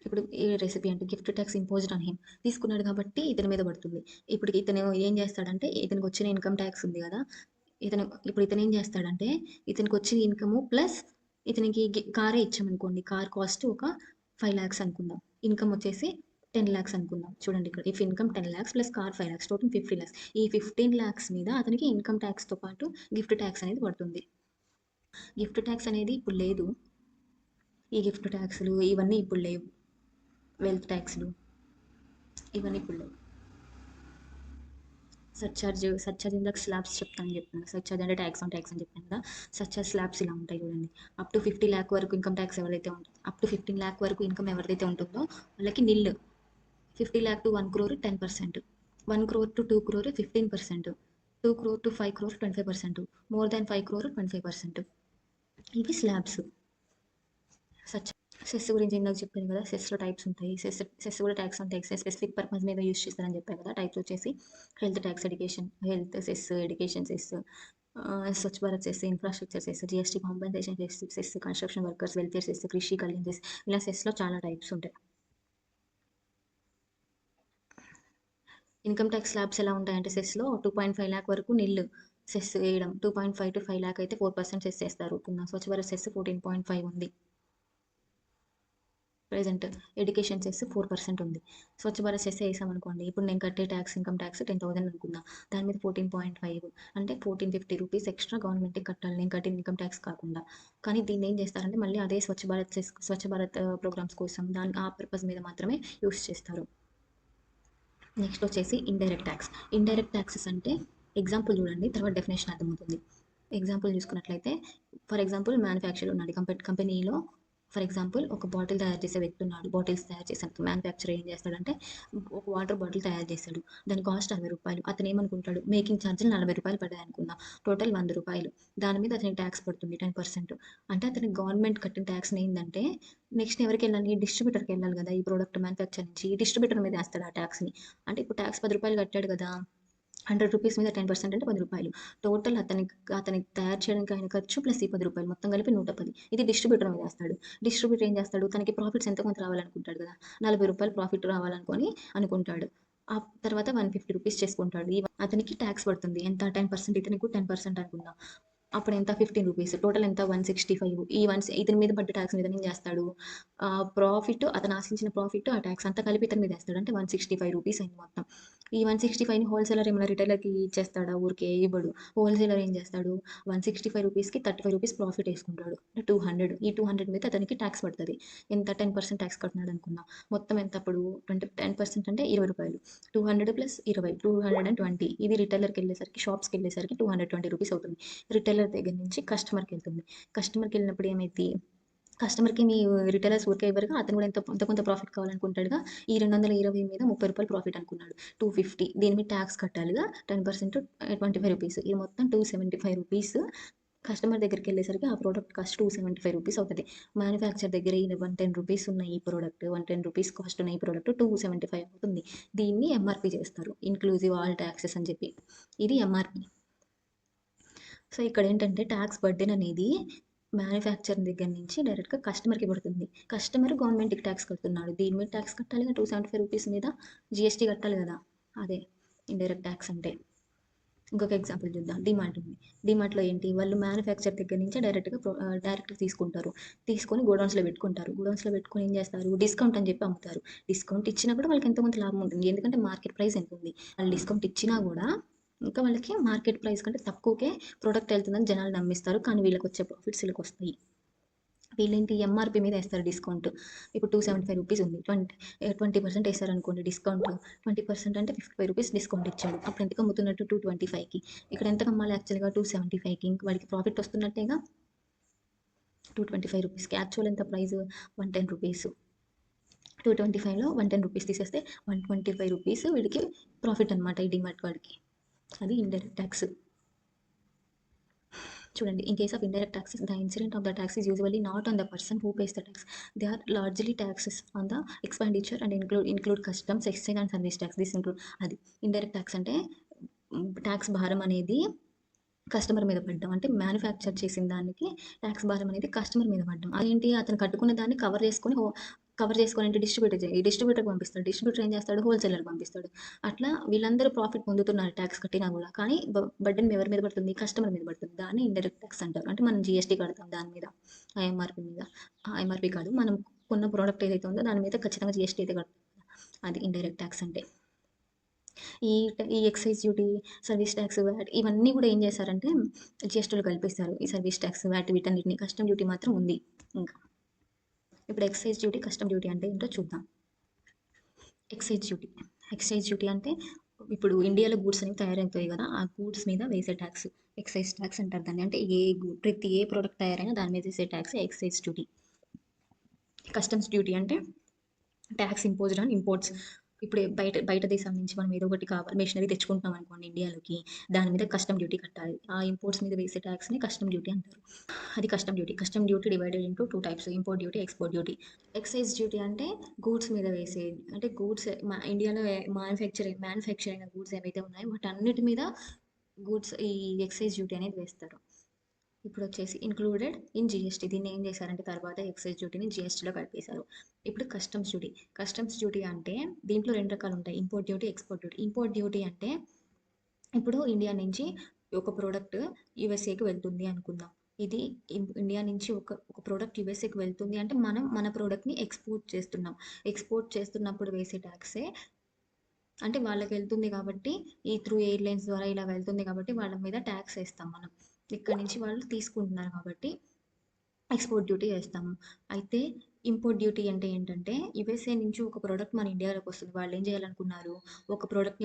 ఇప్పుడు ఏ రెసిపీ అంటే gift tax imposed on him. తీసుకున్నాడు కాబట్టి ఇతని మీద పడుతుంది. ఇప్పుడు ఇతను ఏం చేస్తాడంటే ఇతనికి వచ్చిన ఇన్‌కమ్ ట్యాక్స్ ఉంది గదా! ఇతను ఏం చేస్తాడంటే ఇతనికి వచ్చిన ఇన్‌కమ్ ప్లస్ ఇతనికి కారే ఇచ్చామనుకోండి. కార్ కాస్ట్ ఒక 5,00,000 అనుకుందాం. ఇన్‌కమ్ వచ్చేసి 10,00,000 అనుకుందాం. చూడండి ఇక్కడ if income 10,00,000 plus car 5,00,000 total 15,00,000. ఈ 15,00,000 మీద అతనికి ఇన్‌కమ్ ట్యాక్స్‌తో పాటు గిఫ్ట్ ట్యాక్స్ అనేది పడుతుంది. గిఫ్ట్ ట్యాక్స్ అనేది ఇప్పుడు లేదు. ఈ గిఫ్ట్ ట్యాక్స్‌లు ఇవన్నీ ఇప్పుడు లేవు. వెల్త్ ట్యాక్స్‌లు ఇవన్నీ ఇప్పుడు లేవు. సర్చార్జ్ ఇందాక స్లాబ్స్ చెప్తాను చెప్పాను. సర్చార్జ్ అంటే ట్యాక్స్ ఆన్ ట్యాక్స్ అని చెప్పాను కదా! సర్చార్జ్ స్లాబ్స్ ఇలా ఉంటాయి చూడండి. అప్ టు 50,00,000 వరకు ఇన్‌కమ్ ట్యాక్స్ ఎవరైతే ఉంటుందో అప్ టు 15,00,000 వరకు ఇన్‌కమ్ ఎవరిదైతే ఉంటుందో వాళ్ళకి నిల్. 50,00,000 to 1,00,00,000 10%. 1,00,00,000 to 2,00,00,000 15%. 2,00,00,000 to 5,00,00,000 25%. More than 5,00,00,000 25%. ఇవి స్లాబ్స్. సర్చ్ సెస్ గురించి ఇందాక చెప్పాను కదా! సెస్‌లో టైప్స్ ఉంటాయి. సెస్ కూడా tax on tax specific purpose మీద యూజ్ చేస్తారని చెప్పాను కదా! టైప్స్ వచ్చేసి health tax, health cess, education cess, Swachh Bharat cess, infrastructure cess, GST compensation cess, construction workers welfare cess, Krishi Kalyan cess ఇలా సెస్‌లో చాలా టైప్స్ ఉంటాయి. ఇన్‌కమ్ ట్యాక్స్ స్లాబ్స్ ఎలా ఉంటాయంటే సెస్‌లో 2.5 లాక్ వరకు నిల్ సెస్ వేయడం. 2.5 టు 5 లాక్ అయితే 4% సెస్ ఏస్తారు. స్వచ్ఛ భారత్ సెస్ 14.5 ఉంది. ప్రెజెంట్ ఎడ్యుకేషన్ సెస్ 4% ఉంది. స్వచ్ఛ భారత్ సెస్ ఏసామనుకోండి. ఇప్పుడు నేను కట్టే ఇన్‌కమ్ ట్యాక్స్ 10,000 అనుకుందాం. దాని మీద 14.5 అంటే ₹1,450 ఎక్స్‌ట్రా గవర్నమెంట్‌కి కట్టాలి. నేను కట్టిన ఇన్‌కమ్ ట్యాక్స్ కాకుండా. కానీ దీన్ని ఏం చేస్తారంటే మళ్ళీ అదే స్వచ్ఛ భారత్ ప్రోగ్రామ్స్ కోసం ఆ పర్పస్ మీద మాత్రమే యూజ్ చేస్తారు. నెక్స్ట్ వచ్చేసి ఇండైరెక్ట్ ట్యాక్స్. ఇండైరెక్ట్ ట్యాక్సెస్ అంటే ఎగ్జాంపుల్ చూడండి తర్వాత డెఫినేషన్ అర్థమవుతుంది. ఎగ్జాంపుల్ చూసుకున్నట్లయితే ఫర్ ఎగ్జాంపుల్ మ్యానుఫ్యాక్చరర్ ఉన్నాడు. కంపెనీలో ఫర్ ఎగ్జాంపుల్ ఒక బాటిల్ తయారు చేసే వ్యక్తి ఉన్నాడు. బాటిల్స్ తయారు చేసాను మ్యానుఫ్యాక్చరర్ ఏం చేస్తాడంటే ఒక వాటర్ బాటిల్ తయారు చేశాడు. దాని కాస్ట్ ₹60. అతను ఏమనుకుంటాడు మేకింగ్ ఛార్జీలు ₹40 పడ్డాయి అనుకుందాం. టోటల్ ₹100. దాని మీద అతనికి ట్యాక్స్ పడుతుంది 10%. అంటే అతనికి గవర్నమెంట్ కట్టిన ట్యాక్స్ ఏందంటే నెక్స్ట్ ఎవరికెళ్ళాలి? డిస్ట్రిబ్యూటర్‌కెళ్ళాలి గదా! ఈ ప్రొడక్ట్ మ్యానుఫ్యాక్చర్ నుంచి. డిస్ట్రిబ్యూటర్ మీద ఏస్తాడు ఆ ట్యాక్స్‌ని. అంటే ఇప్పుడు ట్యాక్స్ ₹10 కట్టాడు గదా! ₹100 మీద 10% అంటే ₹10. టోటల్ అతనికి తయారు చేయడానికి అయిన ఖర్చు ప్లస్ ఈ ₹10 మొత్తం కలిపి 110. ఇది డిస్ట్రిబ్యూటర్ మీద ఏస్తాడు. డిస్ట్రిబ్యూటర్ ఏం చేస్తాడు? తనకి ప్రాఫిట్స్ ఎంతో కొంత రావాలనుకుంటాడు గదా! ₹40 ప్రాఫిట్ రావాలనుకోని అనుకుంటాడు. ఆ తర్వాత ₹150 చేసుకుంటాడు. అతనికి ట్యాక్స్ పడుతుంది. ఎంత 10% ఇతనికి కూడా 10% అనుకుందాం. అప్పుడు ఎంత ₹15 టోటల్ ఎంత 165. ఇతని మీద పడ్డ ట్యాక్స్ ఇతను ఏం చేస్తాడు? అతను ఆశించిన ప్రాఫిట్ ఆ ట్యాక్స్ అంతా కలిపి ఇతని మీద ఏస్తాడు. అంటే ₹165 అయింది మొత్తం. ఈ 165ని హోల్‌సేలర్ ఏమన్నా రిటైలర్‌కి ఇచ్చేస్తాడా? ఊరికే ఇవ్వడు. హోల్‌సేలర్ ఏం చేస్తాడు? ₹165కి ₹35 ప్రాఫిట్ ఏసుకుంటాడు. అంటే 200 ఈ 200 మీద అతనికి ట్యాక్స్ పడతది. ఎంత 10% ట్యాక్స్ కట్టినాడు అనుకుందాం. మొత్తం ఎంత అప్పుడు 10% అంటే ₹20. 200 ప్లస్ 20 220 ఇది రిటైలర్‌కెళ్ళేసరికి షాప్స్‌కెళ్ళేసరికి ₹220 అవుతుంది. రిటైలర్ దగ్గర నుంచి కస్టమర్‌కెళ్తుంది. కస్టమర్‌కెళ్ళినప్పుడు ఏమైద్ది? కస్టమర్‌కి రిటైలర్స్ ఊరికే ఇవ్వరుగా. అతను కూడా ఎంతో కొంత ప్రాఫిట్ కావాలనుకుంటాడుగా. ఈ 220 మీద ₹30 ప్రాఫిట్ అనుకున్నాడు. 250 దీని మీద టాక్స్ కట్టాలిగా 10% ₹25 ఇది మొత్తం ₹275 కస్టమర్ దగ్గరికెళ్ళేసరికి ఆ ప్రొడక్ట్ కాస్ట్ ₹275 అవుతది. మ్యానుఫ్యాక్చర్ దగ్గర ఈ ₹110 ఉన్న ఈ ప్రొడక్ట్ ₹110 కాస్ట్ ఉన్న ఈ ప్రొడక్ట్ 275 అవుతుంది. దీన్ని ఎంఆర్‌పీ చేస్తారు. ఇన్‌క్లూజివ్ ఆల్ టాక్సెస్ అని చెప్పి. ఇది ఎంఆర్‌పీ. సో, ఇక్కడేంటంటే టాక్స్ బర్డెన్ అనేది మ్యానుఫ్యాక్చర్ దగ్గర నుంచి డైరెక్ట్‌గా కస్టమర్‌కి పడుతుంది. కస్టమర్ గవర్నమెంట్‌కి టాక్స్ కడుతున్నాడు. దీని మీద టాక్స్ కట్టాలిగా ₹275 మీద జీఎస్టీ కట్టాలి గదా! అదే ఇండైరెక్ట్ టాక్స్ అంటే. ఇంకొక ఎగ్జాంపుల్ చూద్దాం. డీమార్ట్ ఉంది. డీమార్ట్‌లో ఏంటి వాళ్ళు మ్యానుఫ్యాక్చర్ దగ్గర నుంచే డైరెక్ట్‌గా తీసుకుంటారు. తీసుకొని గోడౌన్స్‌లో పెట్టుకుంటారు. గోడౌన్స్‌లో పెట్టుకొని ఏం చేస్తారు? డిస్కౌంట్ అని చెప్పి అమ్ముతారు. డిస్కౌంట్ ఇచ్చినా కూడా వాళ్ళకి ఎంతో కొంత లాభం ఉంటుంది. ఎందుకంటే మార్కెట్ ప్రైస్ ఎంతుంది. వాళ్ళు డిస్కౌంట్ ఇచ్చినా కూడా ఇంకా వాళ్ళకి మార్కెట్ ప్రైస్ కంటే తక్కువకే ప్రొడక్ట్ వెళ్తుందని జనాలు నమ్మిస్తారు. కానీ వీళ్ళకొచ్చే ప్రాఫిట్స్ వీళ్ళకొస్తాయి. వీళ్ళేంటి ఎంఆర్‌పీ మీద ఏస్తారు డిస్కౌంట్. ఇప్పుడు రూ. 275 ఉంది. 20% ఏసారనుకోండి డిస్కౌంట్. 20% అంటే రూ. 55 డిస్కౌంట్ ఇచ్చాడు. అప్పుడు ఎంతకు అమ్ముతున్నట్టు 225కి. ఇక్కడ ఎంతకు అమ్మాలి యాక్చువల్‌గా 275కి. ఇంక వాడికి ప్రాఫిట్ వస్తున్నట్టేగా. రూ. 225కి. యాక్చువల్ ఎంత ప్రైస్? రూ. 110. 225లో రూ. 110 తీసేస్తే రూ. 125 వీడికి ప్రాఫిట్ అనమాట ఈ డీమార్ట్ వాడికి. అది ఇండైరెక్ట్ టాక్స్. చూడండి, in case of indirect taxes, the incident of the tax is usually not on the person who pays the tax. They are largely taxes on the expenditure and include customs, excise and service tax. This include అది indirect tax అంటే tax భారం అనేది customer మీద పడ్డం. అంటే manufacture చేసిన దానికి tax భారం అనేది కస్టమర్ మీద పడ్డం. అదేంటి అతను కట్టుకున్న దాన్ని కవర్ చేసుకొని అంటే డిస్ట్రిబ్యూటర్‌కి పంపిస్తాడు. డిస్ట్రిబ్యూటర్ ఏం చేస్తాడు? హోల్‌సేలర్‌కి పంపిస్తాడు. అట్లా వీళ్ళందరూ ప్రాఫిట్ పొందుతున్నారు ట్యాక్స్ కట్టినా గూడా. కానీ బర్డెన్ ఎవరి మీద పడుతుంది? కస్టమర్ మీద పడుతుంది. దాన్ని ఇండైరెక్ట్ ట్యాక్స్ అంటారు. అంటే మనం జీఎస్టీ కడతాం దాని మీద. ఆ ఎంఆర్‌పీ మీద. ఎంఆర్‌పీ కాదు. మనం కొన్న ప్రోడక్ట్ ఏదైతే ఉందో దాని మీద ఖచ్చితంగా జీఎస్టీ అయితే కడతాం. అది ఇండైరెక్ట్ ట్యాక్స్ అంటే. ఈ excise duty, service tax, VAT ఇవన్నీ కూడా ఏం చేశారంటే జీఎస్టీలో కలిపేశారు. ఈ సర్వీస్ ట్యాక్స్, వ్యాట్ వీటన్నిటిని. కస్టమ్ డ్యూటీ మాత్రం ఉంది ఇంకా. ఇప్పుడు ఎక్సైజ్ డ్యూటీ, కస్టమ్ డ్యూటీ అంటే ఏంటో చూద్దాం. Excise duty. ఎక్సైజ్ డ్యూటీ అంటే ఇప్పుడు ఇండియాలో గూడ్స్ అనేవి తయారవుతాయి కదా! ఆ గూడ్స్ మీద వేసే ట్యాక్స్. ఎక్సైజ్ ట్యాక్స్ అంటారు దాన్ని. అంటే ప్రతి ఏ ప్రొడక్ట్ తయారైనా దాని మీద వేసే tax excise duty. Customs duty అంటే ట్యాక్స్ ఇంపోజ్డ్ ఆన్ ఇంపోర్ట్స్. ఇప్పుడు బయట బయట దేశం నుంచి మనం ఏదో ఒకటి కావాలి మెషినరీ తెచ్చుకుంటున్నాం అనుకోండి ఇండియాలోకి, దాని మీద కస్టమ్ డ్యూటీ కట్టాలి. ఆ ఇంపోర్ట్స్ మీద వేసే ట్యాక్స్‌ని కస్టమ్ డ్యూటీ అంటారు. అది custom duty. Custom duty divided into 2 types, import duty, export duty. Excise duty అంటే గూడ్స్ మీద వేసేది. అంటే గూడ్స్ ఇండియాలో మ్యానుఫ్యాక్చర్ అయిన గూడ్స్ ఏవైతే ఉన్నాయో వాటన్నిటి మీద ఈ ఎక్సైజ్ డ్యూటీ అనేది వేస్తారు. ఇప్పుడొచ్చేసి ఇంక్లూడెడ్ ఇన్ జీఎస్టీ. దీన్ని ఏం చేశారంటే తర్వాత ఎక్సైజ్ డ్యూటీని జీఎస్టీలో కలిపేశారు. ఇప్పుడు కస్టమ్స్ డ్యూటీ. కస్టమ్స్ డ్యూటీ అంటే దీంట్లో 2 రకాలుంటాయి. Import duty, export duty. Import duty అంటే ఇప్పుడు ఇండియా నుంచి ఒక ప్రోడక్ట్ యూఎస్ఏకి వెళ్తుంది అనుకుందాం. ఇది ఇండియా నుంచి ఒక ప్రోడక్ట్ యూఎస్ఏకి వెళ్తుంది అంటే మనం మన ప్రోడక్ట్‌ని ఎక్స్‌పోర్ట్ చేస్తున్నాం. ఎక్స్‌పోర్ట్ చేస్తున్నప్పుడు వేసే టాక్సే అంటే వాళ్ళకెళ్తుంది కాబట్టి త్రూ ఎయిర్‌లైన్స్ ద్వారా ఇలా వెళ్తుంది కాబట్టి వాళ్ళ మీద టాక్స్ ఏస్తాం మనం. ఇక్కడి నుంచి వాళ్ళు తీసుకుంటున్నారు కాబట్టి ఎక్స్‌పోర్ట్ డ్యూటీ ఏస్తాము. అయితే ఇంపోర్ట్ డ్యూటీ అంటే ఏంటంటే యూఎస్ఏ నుంచి ఒక ప్రోడక్ట్ మన ఇండియాలోకొస్తుంది. వాళ్ళేం చేయాలనుకున్నారు?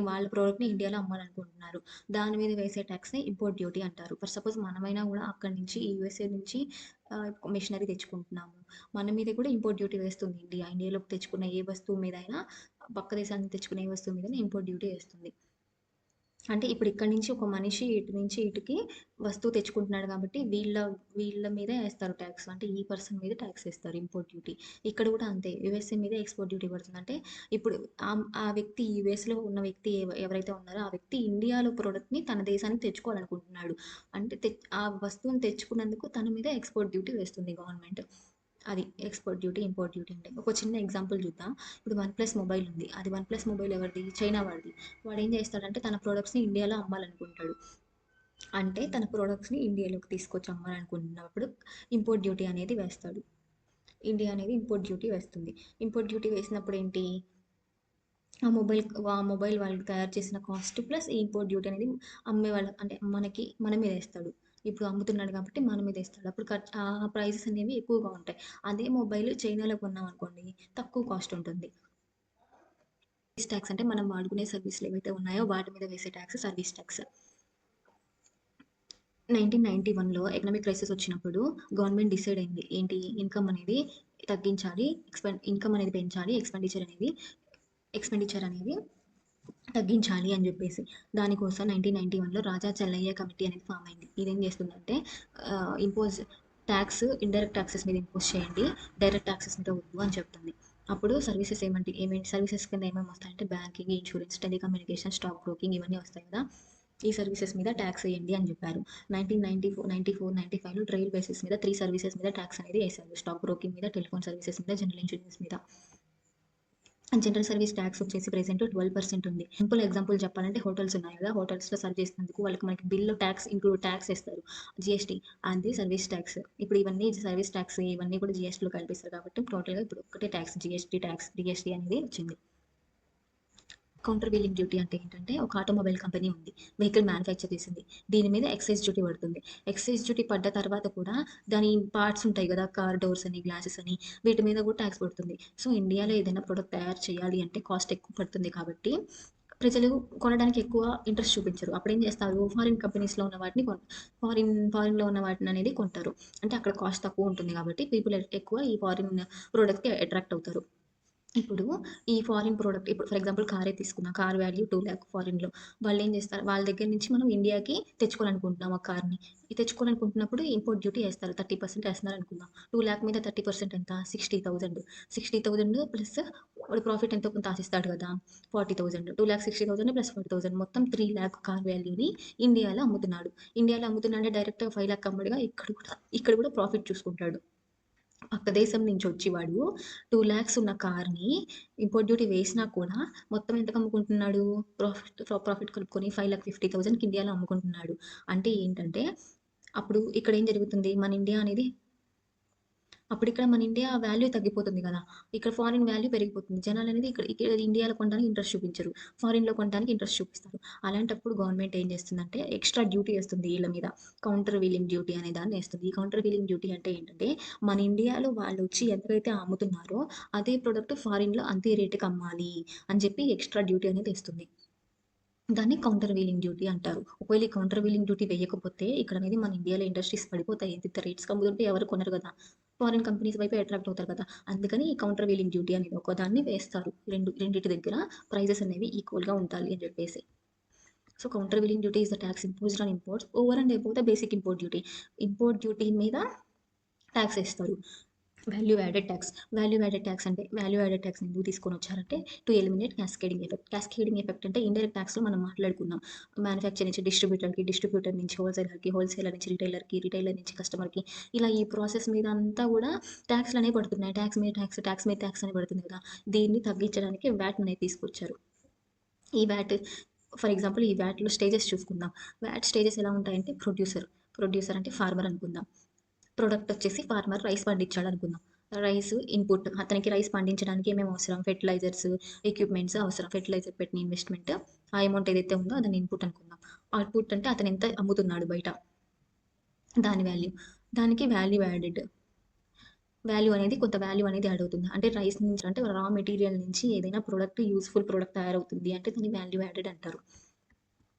వాళ్ళ ప్రోడక్ట్‌ని ఇండియాలో అమ్మాలనుకుంటున్నారు. దాని మీద వేసే టాక్స్‌ని ఇంపోర్ట్ డ్యూటీ అంటారు. ఫర్ సపోజ్ మనమైనా గూడా అక్కడి నుంచి యూఎస్ఏ నుంచి మెషినరీ తెచ్చుకుంటున్నాము. మన మీద కూడా ఇంపోర్ట్ డ్యూటీ వేస్తుంది ఇండియా. ఇండియాలోకి తెచ్చుకున్న ఏ వస్తువు మీదైనా పక్క దేశాల నుంచి తెచ్చుకునే ఏ వస్తువు మీదైనా ఇంపోర్ట్ డ్యూటీ వేస్తుంది. అంటే ఇప్పుడు ఇక్కడి నుంచి ఒక మనిషి ఇటు నుంచి ఇటుకి వస్తువు తెచ్చుకుంటున్నాడు కాబట్టి వీళ్ళ మీదే ఏస్తారు ట్యాక్స్. అంటే ఈ పర్సన్ మీద ట్యాక్స్ ఏస్తారు ఇంపోర్ట్ డ్యూటీ. ఇక్కడ కూడా అంతే. యూఎస్ఏ మీద ఎక్స్‌పోర్ట్ డ్యూటీ పడుతుంది. అంటే ఇప్పుడు ఆ వ్యక్తి యూఎస్‌లో ఉన్న వ్యక్తి ఎవరైతే ఉన్నారో ఆ వ్యక్తి ఇండియాలో ప్రొడక్ట్‌ని తన దేశానికి తెచ్చుకోవాలనుకుంటున్నాడు. అంటే ఆ వస్తువుని తెచ్చుకున్నందుకు తన మీద ఎక్స్‌పోర్ట్ డ్యూటీ వేస్తుంది గవర్నమెంట్. అది ఎక్స్‌పోర్ట్ డ్యూటీ, ఇంపోర్ట్ డ్యూటీ అంటే. ఒక చిన్న ఎగ్జాంపుల్ చూద్దాం. ఇప్పుడు వన్‌ప్లస్ మొబైల్ ఉంది. అది వన్‌ప్లస్ మొబైల్ ఎవరిది? చైనా వాడిది. వాడేం చేస్తాడంటే తన ప్రొడక్ట్స్‌ని ఇండియాలో అమ్మాలనుకుంటాడు. అంటే తన ప్రొడక్ట్స్‌ని ఇండియాలోకి తీసుకొచ్చి అమ్మాలనుకున్నప్పుడు ఇంపోర్ట్ డ్యూటీ అనేది వేస్తాడు. ఇండియా అనేది ఇంపోర్ట్ డ్యూటీ వేస్తుంది. ఇంపోర్ట్ డ్యూటీ వేసినప్పుడు ఏంటి? ఆ మొబైల్ వాళ్ళు తయారు చేసిన కాస్ట్ ప్లస్ ఈ ఇంపోర్ట్ డ్యూటీ అనేది అంటే మన మీద ఏస్తాడు. ఇప్పుడు అమ్ముతున్నాడు కాబట్టి మన మీద ఏస్తాడు. అప్పుడు ఆ ప్రైజెస్ అనేవి ఎక్కువగా ఉంటాయి. అదే మొబైల్ చైనాలో కొన్నామనుకోండి తక్కువ కాస్ట్ ఉంటుంది. సర్వీస్ ట్యాక్స్ అంటే మనం వాడుకునే సర్వీస్‌లు ఏవైతే ఉన్నాయో వాటి మీద వేసే ట్యాక్స్ సర్వీస్ ట్యాక్స్. 1991లో ఎకనామిక్ క్రైసిస్ వచ్చినప్పుడు గవర్నమెంట్ డిసైడ్ అయింది. ఏంటి? ఇన్‌కమ్ అనేది తగ్గించాలి. ఇన్‌కమ్ అనేది పెంచాలి. ఎక్స్‌పెండిచర్ అనేది తగ్గించాలి అని చెప్పేసి. దానికోసం 1991లో రాజా చెల్లయ్య కమిటీ అనేది ఫామ్ అయింది. ఇదేం చేస్తుందంటే ఇంపోజ్ ఇండైరెక్ట్ టాక్సెస్ మీద ఇంపోజ్ చేయండి. డైరెక్ట్ టాక్సెస్ మీద వద్దు అని చెప్తుంది. అప్పుడు సర్వీసెస్ ఏమేంటి సర్వీసెస్ కింద ఏమేమి వస్తాయంటే banking, insurance, telecommunication, stock broking ఇవన్నీ వస్తాయి కదా! ఈ సర్వీసెస్ మీద ట్యాక్స్ వేయండి అని చెప్పారు. 1994, 95లో ట్రయల్ బేసిస్ మీద 3 సర్వీసెస్ మీద ట్యాక్స్ అనేది వేశారు. స్టాక్ బ్రోకింగ్ మీద, టెలిఫోన్ సర్వీసెస్ మీద, జనరల్ ఇన్సూరెన్స్ మీద. జనరల్ సర్వీస్ ట్యాక్స్ వచ్చేసి ప్రెజెంట్ 12% ఉంది. సింపుల్ ఎగ్జాంపుల్ చెప్పాలంటే హోటల్స్ ఉన్నాయి కదా! హోటల్స్‌లో సర్వ్ చేసినందుకు వాళ్ళకి మనకి బిల్‌లో ట్యాక్స్ ఇంక్లూడ్ ట్యాక్స్ ఏస్తారు. జీఎస్టీ అది సర్వీస్ ట్యాక్స్. ఇప్పుడు ఇవన్నీ సర్వీస్ ట్యాక్స్ ఇవన్నీ కూడా జీఎస్టీలో కలిపిస్తారు కాబట్టి టోటల్‌గా ఇప్పుడు ఒక్కటే ట్యాక్స్ జీఎస్టీ ట్యాక్స్, డీఎస్టీ అనేది వచ్చింది. కౌంటర్ వీలింగ్ డ్యూటీ అంటే ఏంటంటే ఒక ఆటోమొబైల్ కంపెనీ ఉంది. వెహికల్ మ్యానుఫ్యాక్చర్ చేసింది. దీని మీద ఎక్సైజ్ డ్యూటీ పడుతుంది. ఎక్సైజ్ డ్యూటీ పడ్డ తర్వాత కూడా దాని పార్ట్స్ ఉంటాయి కదా! కార్ డోర్స్ అని, గ్లాసెస్ అని వీటి మీద కూడా ట్యాక్స్ పడుతుంది. సో, ఇండియాలో ఏదైనా ప్రొడక్ట్ తయారు చేయాలి అంటే కాస్ట్ ఎక్కువ పడుతుంది కాబట్టి ప్రజలు కొనడానికి ఎక్కువ ఇంట్రెస్ట్ చూపించరు. అప్పుడేం చేస్తారు ఫారిన్ కంపెనీస్‌లో ఉన్న వాటిని ఫారిన్‌లో ఉన్న వాటిని అనేది కొంటారు. అంటే అక్కడ కాస్ట్ తక్కువ ఉంటుంది కాబట్టి పీపుల్ ఎక్కువ ఈ ఫారిన్ ప్రొడక్ట్‌కి అట్రాక్ట్ అవుతారు. ఇప్పుడు ఈ ఫారిన్ ప్రొడక్ట్ ఇప్పుడు ఫర్ ఎగ్జాంపుల్ కారే తీసుకుందాం. Car value 2,00,000 ఫారిన్‌లో. వాళ్ళేం చేస్తారు, వాళ్ళ దగ్గర నుంచి మనం ఇండియాకి తెచ్చుకోవాలనుకుంటున్నాం ఆ కార్‌ని. ఈ తెచ్చుకోవాలనుకుంటున్నప్పుడు ఇంపోర్ట్ డ్యూటీ ఏస్తారు. 30% ఏస్తున్నారనుకుందాం. 2,00,000 మీద 30% ఎంత? 60,000. 60,000 ప్లస్ వాడు ప్రాఫిట్ ఎంతో కొంత ఆశిస్తాడు కదా! 40,000. 2,60,000 ప్లస్ 40,000 మొత్తం 3,00,000 కార్ వాల్యూని ఇండియాలో అమ్ముతున్నాడు. ఇండియాలో అమ్ముతున్నాడంటే డైరెక్ట్‌గా 5,00,000 అమ్మడుగా ఇక్కడ కూడా ప్రాఫిట్ చూసుకుంటాడు. పక్క దేశం నుంచి వచ్చి వాడు 2,00,000 ఉన్న కార్‌ని ఇంపోర్ట్ డ్యూటీ వేసినా కూడా మొత్తం ఎంతకు అమ్ముకుంటున్నాడు? ప్రాఫిట్ కలుపుకొని 5,50,000కి ఇండియాలో అమ్ముకుంటున్నాడు. అంటే ఏంటంటే, అప్పుడు ఇక్కడ ఏం జరుగుతుంది? మన ఇండియా అనేది అప్పుడిక్కడ మన ఇండియా వాల్యూ తగ్గిపోతుంది గదా! ఇక్కడ ఫారిన్ వాల్యూ పెరిగిపోతుంది. జనాలనేది ఇక్కడ ఇండియాలో కొనడానికి ఇంట్రెస్ట్ చూపించరు. ఫారిన్‌లో కొనడానికి ఇంట్రెస్ట్ చూపిస్తారు. అలాంటప్పుడు గవర్నమెంట్ ఏం చేస్తుందంటే ఎక్స్‌ట్రా డ్యూటీ ఏస్తుంది ఈళ్ళ మీద. కౌంటర్ వీలింగ్ డ్యూటీ అనే దాన్ని ఏస్తుంది. ఈ కౌంటర్ వీలింగ్ డ్యూటీ అంటే ఏంటంటే, మన ఇండియాలో వాళ్ళొచ్చి ఎంతైతే అమ్ముతున్నారో అదే ప్రొడక్ట్ ఫారిన్‌లో అంతే రేటుకి అమ్మాలి అని చెప్పి ఎక్స్‌ట్రా డ్యూటీ అనేది ఏస్తుంది. దాన్ని కౌంటర్ వీలింగ్ డ్యూటీ అంటారు. ఒకవేళ ఈ కౌంటర్ వీలింగ్ డ్యూటీ వేయకపోతే ఇక్కడనేది మన ఇండియాలో ఇండస్ట్రీస్ పడిపోతాయి. ఇంతింత రేట్స్‌కి అమ్ముతుంటే ఎవరు కొనరు గదా! ఫారిన్ కంపెనీస్ వైపే అట్రాక్ట్ అవుతారు కదా! అందుకని ఈ కౌంటర్ వీలింగ్ డ్యూటీ అనేది ఒకదాన్ని వేస్తారు. రెండిటి దగ్గర ప్రైజెస్ అనేవి ఈక్వల్‌గా ఉండాలి అని జెప్పేసి. So, countervailing duty is the tax imposed on imports over and above the basic import duty. Import duty మీద టాక్స్ ఏస్తారు. వాల్యూ యాడెడ్ ట్యాక్స్ ఎందుకు తీసుకొనొచ్చారంటే to eliminate cascading effect. Cascading effect అంటే ఇండైరెక్ట్ ట్యాక్స్‌లో మనం మాట్లాడుకున్నాం. మ్యానుఫ్యాక్చర్ నుంచి డిస్ట్రిబ్యూటర్‌కి, distributor నుంచి హోల్‌సేలర్‌కి, హోల్‌సేలర్ నుంచి రిటైలర్‌కి, రిటైలర్ నుంచి కస్టమర్‌కి ఇలా ఈ ప్రాసెస్ మీద అంతా గూడా ట్యాక్స్‌లనేవి పడుతున్నాయి. ట్యాక్స్ మీద ట్యాక్స్, ట్యాక్స్ మీద ట్యాక్స్ అని పడుతుంది కదా! దీన్ని తగ్గించడానికి వాట్ అనేది తీసుకొచ్చారు. ఈ వాట్ ఫర్ ఎగ్జాంపుల్ ఈ వాట్‌లో స్టేజెస్ చూసుకుందాం. వాట్ స్టేజెస్ ఎలా ఉంటాయంటే ప్రొడ్యూసర్ అంటే ఫార్మర్ అనుకుందాం. ప్రొడక్ట్ వచ్చేసి ఫార్మర్ రైస్ పండించాడనుకుందాం. రైస్ ఇన్‌పుట్ అతనికి రైస్ పండించడానికి ఏమేమి అవసరం? ఫెర్టిలైజర్స్, ఎక్విప్‌మెంట్స్ అవసరం. ఫెర్టిలైజర్ పెట్టిన ఇన్వెస్ట్‌మెంట్ ఆ అమౌంట్ ఏదైతే ఉందో దాన్ని ఇన్‌పుట్ అనుకుందాం. అవుట్‌పుట్ అంటే అతను ఎంత అమ్ముతున్నాడు బయట దాని వాల్యూ. దానికి వాల్యూ అనేది కొంత వాల్యూ అనేది యాడ్ అవుతుంది. అంటే రైస్ నుంచి అంటే రా మెటీరియల్ నుంచి ఏదైనా ప్రొడక్ట్ యూజ్‌ఫుల్ ప్రొడక్ట్ తయారవుతుంది అంటే దాన్ని వాల్యూ యాడెడ్ అంటారు.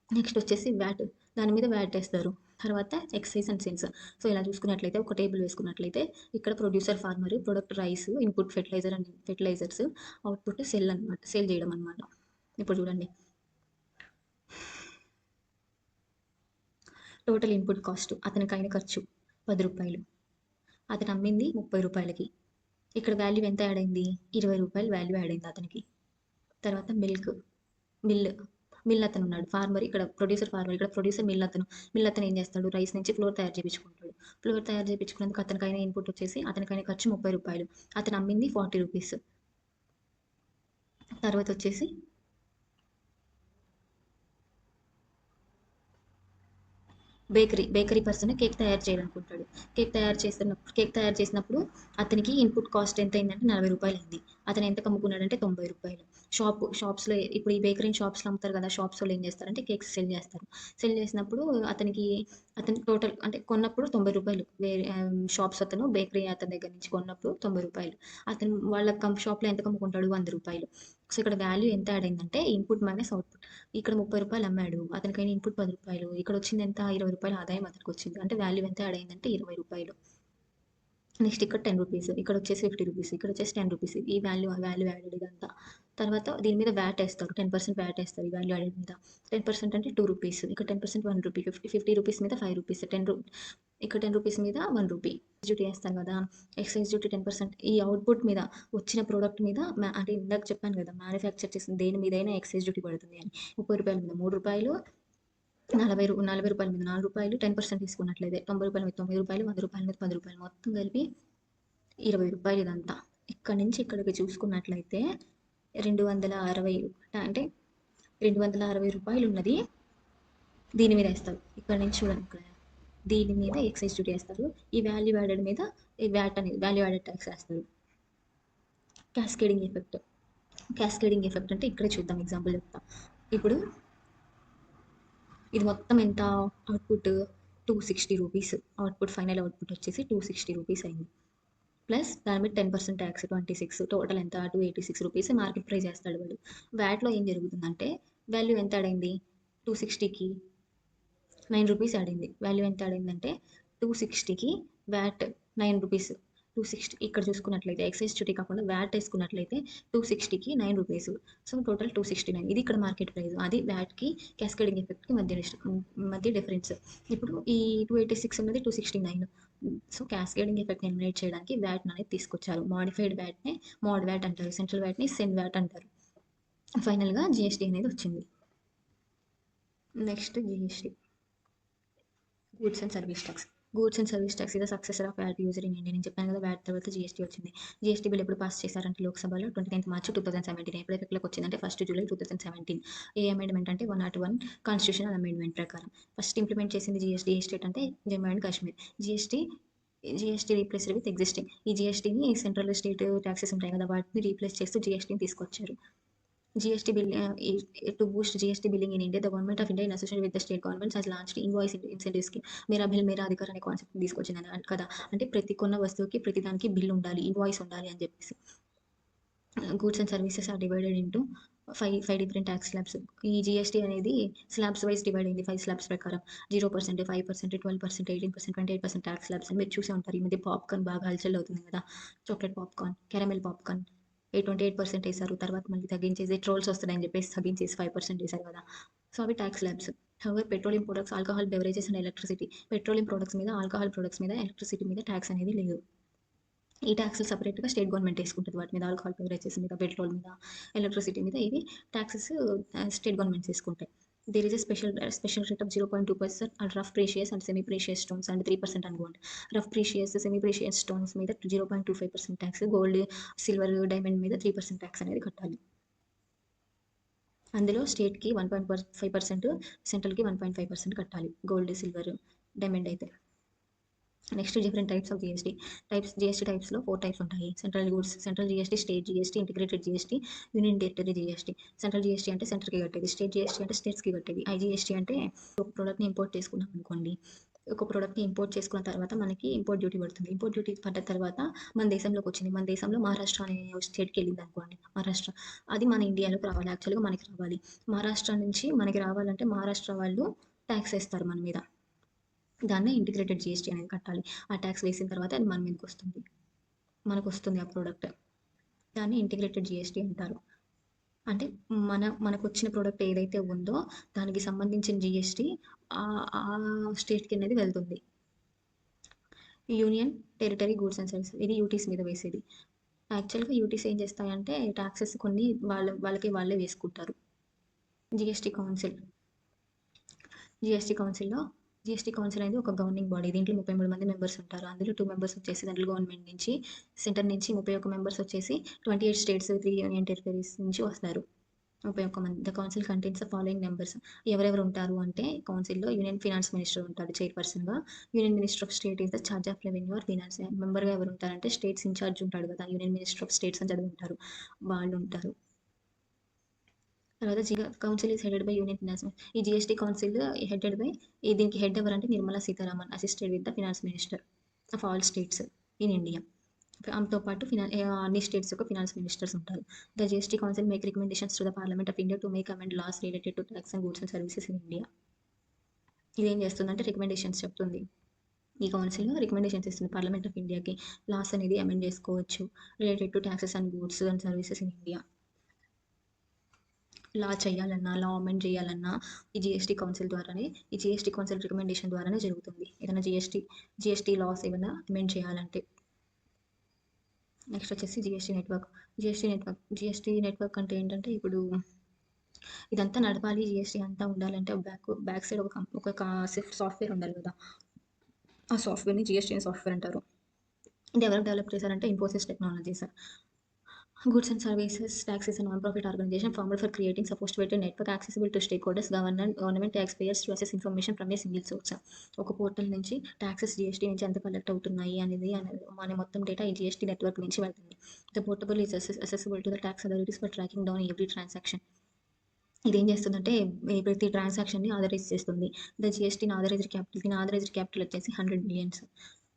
నెక్స్ట్ వచ్చేసి వ్యాట్. దాని మీద వ్యాట్ ఏస్తారు. తర్వాత ఎక్సైజ్ అండ్ సెన్స్. సో, ఇలా చూసుకున్నట్లయితే ఒక టేబుల్ వేసుకున్నట్లయితే ఇక్కడ producer farmer, product rice, input fertilisers, output sell అనమాట. సేల్ చేయడం అనమాట. ఇప్పుడు చూడండి. టోటల్ ఇన్‌పుట్ కాస్ట్ అతనికైన ఖర్చు రూ. 10. అతను అమ్మింది రూ. 30కి. ఇక్కడ వాల్యూ ఎంత యాడ్ అయింది? రూ. 20 వాల్యూ యాడ్ అయింది అతనికి. తర్వాత మిల్. మిల్ అతను ఉన్నాడు. ఫార్మర్ ఇక్కడ ప్రొడ్యూసర్ మిల్ అతను. మిల్ అతను ఏం చేస్తాడు? రైస్ నుంచి ఫ్లోర్ తయారు చేపించుకుంటాడు. ఫ్లోర్ తయారు చేపించుకున్నందుకు అతనికైన ఇన్‌పుట్ వచ్చేసి అతనికైన ఖర్చు రూ. 30. అతను అమ్మింది రూ. 40. తర్వాత వచ్చేసి బేకరీ పర్సన్ కేక్ తయారు చేయాలనుకుంటాడు. కేక్ తయారు చేసినప్పుడు అతనికి ఇన్పుట్ కాస్ట్ ఎంత అయిందంటే రూ. 40 అయింది. అతను ఎంతకు అమ్ముకున్నాడంటే రూ. 90. షాప్స్‌లో ఇప్పుడు ఈ బేకరీని షాప్స్‌లో అమ్ముతారు కదా! షాప్సోళ్ళు ఏం చేస్తారంటే కేక్స్ సెల్ చేస్తారు. సెల్ చేసినప్పుడు అతను టోటల్ అంటే కొన్నప్పుడు రూ. 90 షాప్స్ అతను బేకరీ అతని దగ్గర నుంచి కొన్నప్పుడు రూ. 90. అతను వాళ్ళ షాప్‌లో ఎంతకు అమ్ముకుంటాడు? రూ. 100. సో, ఇక్కడ వాల్యూ ఎంత యాడ్ అయిందంటే ఇన్పుట్ మైనస్ అవుట్పుట్. ఇక్కడ రూ. 30 అమ్మాడు. అతనికైన ఇన్పుట్ రూ. 10. ఇక్కడొచ్చింది ఎంత? రూ. 20 ఆదాయం అతనికొచ్చింది. అంటే వాల్యూ ఎంత యాడ్ అయిందంటే రూ. 20. నెక్స్ట్ ఇక్కడ రూ. 10. ఇక్కడొచ్చేసి రూ. 50. ఇక్కడొచ్చేసి రూ. 10. ఈ వాల్యూ యాడెడ్ ఇదంతా. తర్వాత దీని మీద వ్యాట్ ఏస్తారు. 10% వ్యాట్ ఏస్తారు. ఈ వాల్యూ యాడెడ్ మీద. 10% అంటే రూ. 2. ఇక్కడ 10% రూ. 1. రూ. 50 మీద రూ. 5. ఇక్కడ రూ. 10 మీద రూ. 1. డ్యూటీ ఏస్తాం కదా! ఎక్సైజ్ డ్యూటీ 10% ఈ అవుట్‌పుట్ మీద వచ్చిన ప్రొడక్ట్ మీద అంటే ఇందాక చెప్పాను కదా! మ్యానుఫ్యాక్చర్ చేసిన దేని మీదైనా ఎక్సైజ్ డ్యూటీ పడుతుంది అని. రూ. 30 మీద రూ. 3, రూ. 40 మీద రూ. 4, 10% తీసుకున్నట్లయితే రూ. 90 మీద రూ. 90, రూ. 100 మీద రూ. 10 మొత్తం కలిపి రూ. 20 ఇదంతా. ఇక్కడి నుంచి ఇక్కడికి చూసుకున్నట్లయితే 260 అంటే రూ. 260 ఉన్నది. దీని మీద వేస్తారు. ఇక్కడ నుంచి చూడండి, ఇక్కడ దీని మీద ఎక్సైజ్ డ్యూటీ వేస్తారు. ఈ వాల్యూ యాడెడ్ మీద ఈ వ్యాట్ అనేది వాల్యూ యాడెడ్ ట్యాక్స్ వేస్తారు. Cascading effect. క్యాస్కేడింగ్ ఎఫెక్ట్ అంటే ఇక్కడే చూద్దాం, ఎగ్జాంపుల్ చెప్తా. ఇప్పుడు ఇది మొత్తం ఎంత అవుట్పుట్, రూ. 260. అవుట్పుట్ ఫైనల్ అవుట్పుట్ వచ్చేసి రూ. 260 అయింది. ప్లస్ దాని మీద 10% ట్యాక్స్ 26, టోటల్ ఎంత రూ. 286 మార్కెట్ ప్రైస్ వేస్తాడు వాడు. వ్యాట్లో ఏం జరుగుతుందంటే వాల్యూ ఎంత యాడ్ అయింది, 260కి రూ. 9 యాడ్ అయింది. వాల్యూ ఎంత యాడ్ అయిందంటే 260కి వ్యాట్ రూ. 9. 260 ఇక్కడ చూసుకున్నట్లయితే ఎక్సైజ్ డ్యూటీ కాకుండా వ్యాట్ వేసుకున్నట్లయితే 260కి రూ. 9. So total 269. ఇది ఇక్కడ మార్కెట్ ప్రైస్. అది వ్యాట్కి క్యాస్కేడింగ్ ఎఫెక్ట్కి మధ్య డిఫరెన్స్. ఇప్పుడు ఈ 286 ఉన్నది 269. సో క్యాస్కేడింగ్ ఎఫెక్ట్ని ఎలిమినేట్ చేయడానికి వ్యాట్ అనేది తీసుకొచ్చారు. మాడిఫైడ్ వ్యాట్ని మోడ్ వ్యాట్ అంటారు, సెంట్రల్ వ్యాట్ని సెన్ వ్యాట్ అంటారు. ఫైనల్గా జిఎస్టీ అనేది వచ్చింది. Next GST, goods and service tax. Goods and service tax ఇది successor of VAT user in India. నేను చెప్పాను కదా, వ్యాట్ తర్వాత జిఎస్టీ వచ్చింది. జిఎస్టీ బిల్ ఎప్పుడు పాస్ చేశారంటే లోక్సభలో 29 మార్చి 2017. ఎప్పుడు ఎఫెక్ట్లోకి వచ్చిందంటే 1 జూలై 2017. ఏ అమెండ్మెంట్ అంటే 101 కాన్స్టిట్యూషనల్ అమెండ్మెంట్ ప్రకారం ఫస్ట్ ఇంప్లిమెంట్ చేసింది జిఎస్టీ. ఏ స్టేట్ అంటే Jammu and Kashmir. GST replaced with existing. ఈ జిఎస్టీని సెంట్రల్ స్టేట్ ట్యాక్సెస్ ఉంటాయి కదా, వాటిని రీప్లేస్ చేస్తూ జిఎస్టీని తీసుకొచ్చారు. GST bill to boost GST billing in India, the government of India in association with the state governments has launched invoice incentive scheme. Mera bill మేరా అధికార్ అనే concept తీసుకొచ్చింది కదా. అంటే ప్రతి కొన్న వస్తువుకి ప్రతి దానికి బిల్ ఉండాలి, ఇన్వాయిస్ ఉండాలి అని చెప్పేసి. Goods and services are divided into five different tax slabs. ఈ జిఎస్టీ అనేది స్లాబ్స్ వైజ్ డివైడ్ అయింది 5 స్లాబ్స్ ప్రకారం. 0%, 5%, 12%, 18%, 28% ట్యాక్స్ స్లాబ్స్ అని మీరు చూసే ఉంటారు. ఈ మధ్య పాప్కార్న్ బాగా హల్చల్ అవుతుంది కదా, చాక్లెట్ పాప్కార్న్, క్యారమెల్ పాప్కార్న్ 28% వేశారు. తర్వాత మళ్ళీ తగ్గించేసి ట్రోల్స్ వస్తున్నాయని చెప్పేసి తగ్గించేసి 5% వేశారు కదా. సో అవి tax slabs. However petroleum products, alcohol beverages and electricity. Petroleum products మీద, ఆల్కహాల్ ప్రొడక్ట్స్ మీద, ఎలక్ట్రిసిటీ మీద ట్యాక్స్ అనేది లేదు. ఈ ట్యాక్స్లు సపరేట్గా స్టేట్ గవర్నమెంట్ వేసుకుంటుంది. వాటి మీద ఆల్కహాల్ బెవరేజెస్ మీద, పెట్రోల్ మీద, ఎలక్ట్రిసిటీ మీద ఇవి ట్యాక్సెస్ స్టేట్ గవర్నమెంట్స్ వేసుకుంటాయి. There is a special rate of 0.2% and rough precious and semi precious stones and 3% and gold. Rough precious, semi precious stones మీద 0.25% ట్యాక్స్, గోల్డ్, సిల్వర్, డైమండ్ మీద 3% tax అనేది కట్టాలి. అందులో స్టేట్కి 1.5%, సెంట్రల్కి 1.5% కట్టాలి, గోల్డ్, సిల్వర్, డైమండ్ అయితే. Next different types of GST. GST టైప్స్లో 4 టైప్స్ ఉంటాయి. Central goods, central GST, state GST, integrated GST, union territory GST. Central GST అంటే సెంటర్కి కట్టేది, స్టేట్ జిఎస్టీ అంటే స్టేట్స్కి కట్టేది. ఐజిఎస్టీ అంటే ఒక ప్రోడక్ట్ని ఇంపోర్ట్ చేసుకున్నాం అనుకోండి, ఒక ప్రోడక్ట్ని ఇంపోర్ట్ చేసుకున్న తర్వాత మనకి ఇంపోర్ట్ డ్యూటీ పడుతుంది. ఇంపోర్ట్ డ్యూటీ పడ్డ తర్వాత మన దేశంలోకి వచ్చింది. మన దేశంలో మహారాష్ట్ర అనే స్టేట్కి వెళ్ళింది అనుకోండి, మహారాష్ట్ర, అది మన ఇండియాలోకి రావాలి, యాక్చువల్గా మనకి రావాలి. మహారాష్ట్ర నుంచి మనకి రావాలంటే మహారాష్ట్ర వాళ్ళు ట్యాక్స్ వేస్తారు మన మీద, దాన్నే ఇంటిగ్రేటెడ్ జిఎస్టీ అనేది కట్టాలి. ఆ ట్యాక్స్ వేసిన తర్వాత అది మన మీదకి వస్తుంది, మనకు వస్తుంది ఆ ప్రోడక్ట్. దాన్ని ఇంటిగ్రేటెడ్ జిఎస్టీ అంటారు. అంటే మనకు వచ్చిన ప్రోడక్ట్ ఏదైతే ఉందో దానికి సంబంధించిన జిఎస్టీ ఆ స్టేట్కి అనేది వెళ్తుంది. Union territory goods and services, ఇది యూటీస్ మీద వేసేది. యాక్చువల్గా యూటీస్ ఏం చేస్తాయంటే ట్యాక్సెస్ కొన్ని వాళ్ళే వేసుకుంటారు. GST council. జిఎస్టీ కౌన్సిల్ అనేది ఒక గవర్నింగ్ బాడీ. దీంట్లో 33 మంది మెంబర్స్ ఉంటారు. అందులో 2 మెంబర్స్ వచ్చేసి సెంట్రల్ గవర్నమెంట్ నుంచి, సెంటర్ నుంచి 31 మెంబర్స్ వచ్చేసి 28 స్టేట్స్, 3 యూనియన్ టెరిటరీస్ నుంచి వస్తారు. 31 మంది. The council contains the following members. ఎవరెవరు ఉంటారు అంటే కౌన్సిల్లో యూనియన్ ఫినాన్స్ మినిస్టర్ ఉంటాడు చైర్పర్సన్గా. Union minister of state is the charge of revenue or finance. మెంబర్గా ఎవరు ఉంటారంటే స్టేట్స్ ఇన్ఛార్జ్ ఉంటాడు కదా, యూనియన్ మినిస్టర్ ఆఫ్ స్టేట్స్ అని చదివి ఉంటారు, వాళ్ళు ఉంటారు. తర్వాత council is headed by union finance. ఈ జిఎస్టీ కౌన్సిల్ హెడెడ్ బై, దీనికి హెడ్ ఎవరంటే Nirmala Sitharaman, assisted with the finance minister of all states in India. ఆమెతో పాటు అన్ని స్టేట్స్ యొక్క ఫినాన్స్ మినిస్టర్స్ ఉంటారు. The GST council make recommendations to the parliament of India to make amend laws related to tax and goods and services in India. ఇదేం చేస్తుందంటే recommendations చెప్తుంది. ఈ కౌన్సిల్లో రికమెండేషన్స్ ఇస్తుంది పార్లమెంట్ ఆఫ్ ఇండియాకి, లాస్ అనేది అమెండ్ చేసుకోవచ్చు related to taxes and goods and services in India. Law చేయాలన్నా, లా అమెండ్ చేయాలన్నా ఈ జిఎస్టీ కౌన్సిల్ ద్వారానే, ఈ జిఎస్టీ కౌన్సిల్ రికమెండేషన్ ద్వారానే జరుగుతుంది. ఏదైనా జిఎస్టీ లాస్ ఏమైనా అమెండ్ చేయాలంటే. నెక్స్ట్ వచ్చేసి జిఎస్టీ నెట్వర్క్ అంటే ఏంటంటే, ఇప్పుడు ఇదంతా నడపాలి, జిఎస్టీ అంతా ఉండాలంటే బ్యాక్ సైడ్ ఒక సాఫ్ట్వేర్ ఉండాలి కదా, ఆ సాఫ్ట్వేర్ని జిఎస్టీ సాఫ్ట్వేర్ అంటారు. ఇది ఎవరు డెవలప్ చేశారంటే Infosys technologies. Goods and Services Tax is a non-profit organization formed for creating sophisticated network accessible to stakeholders, government taxpayers to access information from a single source. ఒక పోర్టల్ నుంచి ట్యాక్సెస్ జిఎస్టీ నుంచి ఎంత collect అవుతున్నాయి అనేది మన మొత్తం data ఈ GST network నుంచి వెళ్తుంది. The portable is assessable to the tax authorities for tracking down every transaction. ఇదేం చేస్తుందంటే ప్రతి ట్రాన్సాక్షన్ని ఆథరైజ్ చేస్తుంది. ద జిఎస్టీని ఆథరైజ్డ్ క్యాపిటల్ వచ్చేసి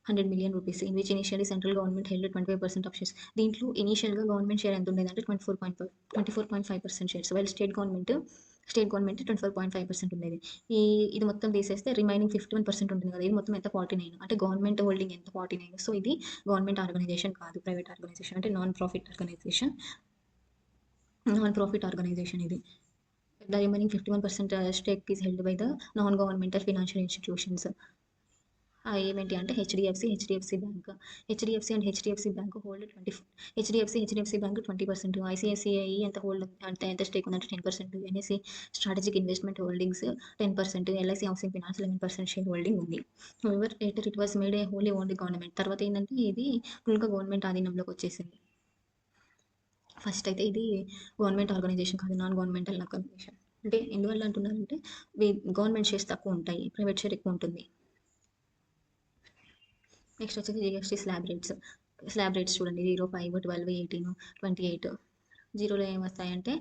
100 million rupees, in which initially central government held 25% of shares. దీంట్లో ఇనిషియల్గా గవర్నమెంట్ షేర్ ఎంత ఉండేదంటే 24.5% షేర్స్, వైల్ స్టేట్ గవర్నమెంట్ 24.5% ఉండేది. ఇది మొత్తం తీసేస్తే రిమైనింగ్ 51% ఉంటుంది కదా, ఇది మొత్తం ఎంత 49, అంటే గవర్నమెంట్ హోల్డింగ్ ఎంత 49. సో ఇది గవర్నమెంట్ ఆర్గనైజేషన్ కాదు, ప్రైవేట్ ఆర్గనైజేషన్, అంటే నాన్ ప్రాఫిట్ ఆర్గనైజేషన్ ఇది. The remaining 51% stake is held by the non-governmental financial institutions. ఏమేంటి అంటే HDFC bank, HDFC bank hold 20, HDFC bank 20%, ICICI ఎంత స్టేక్ ఉందంటే 10%, NSC strategic investment holdings 10%, LIC housing finance 11% shareholding ఉంది. However later it was made a wholly owned government. తర్వాత ఏంటంటే ఇది ఫుల్గా government ఆధీనంలోకి వచ్చేసింది. ఫస్ట్ అయితే ఇది గవర్నమెంట్ ఆర్గనైజేషన్ కాదు, నాన్ గవర్నమెంటల్ ఆర్గనైజేషన్. అంటే ఎందువల్ల అంటున్నారంటే గవర్నమెంట్ షేర్స్ తక్కువ ఉంటాయి, ప్రైవేట్ షేర్ ఎక్కువ ఉంటుంది. నెక్స్ట్ వచ్చేసి జిఎస్టీ స్లాబ్ రేట్స్ చూడండి. 0, 5, 12, 18, 28. జీరోలో ఏమొస్తాయంటే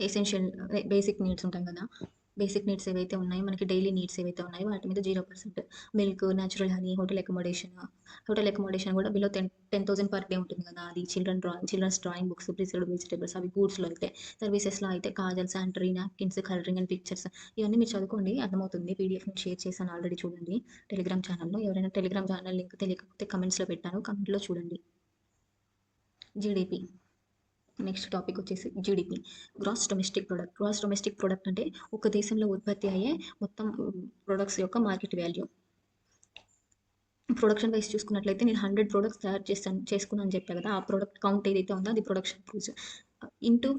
ఎసెన్షియల్ బేసిక్ నీడ్స్ ఉంటాయి కదా, బేసిక్ నీడ్స్ ఏవైతే ఉన్నాయో మనకి డైలీ నీడ్స్ ఏవైతే ఉన్నాయో వాటి మీద 0%. Milk, natural honey, hotel accommodation కూడా బిలో 10,000 పర్ డే ఉంటుంది కదా, అది children's drawing books, preserved vegetables, అవి గూడ్స్లో అయితే. సర్వీసెస్లో అయితే Kajal, sanitary napkins, colouring and pictures, ఇవన్నీ మీరు చదువుకోండి, అర్థమవుతుంది. పీడిఎఫ్ నేను షేర్ చేశాను ఆల్రెడీ, చూడండి టెలిగ్రామ్ ఛానల్లో. ఎవరైనా టెలిగ్రామ్ ఛానల్ లింక్ తెలియకపోతే కమెంట్స్లో పెట్టాను, కమెంట్లో చూడండి. జీడిపి. నెక్స్ట్ టాపిక్ వచ్చేసి జీడిపి, గ్రాస్ డొమెస్టిక్ ప్రొడక్ట్ అంటే ఒక దేశంలో ఉత్పత్తి అయ్యే మొత్తం ప్రొడక్ట్స్ యొక్క మార్కెట్ వాల్యూ. ప్రొడక్షన్ వైజ్ చూసుకున్నట్లయితే నేను 100 ప్రొడక్ట్స్ చేసుకున్నాను చెప్పాను కదా, ఆ ప్రొడక్ట్ కౌంట్ ఏదైతే ఉందో అది ప్రొడక్షన్ ప్రైస్ ఇంటూ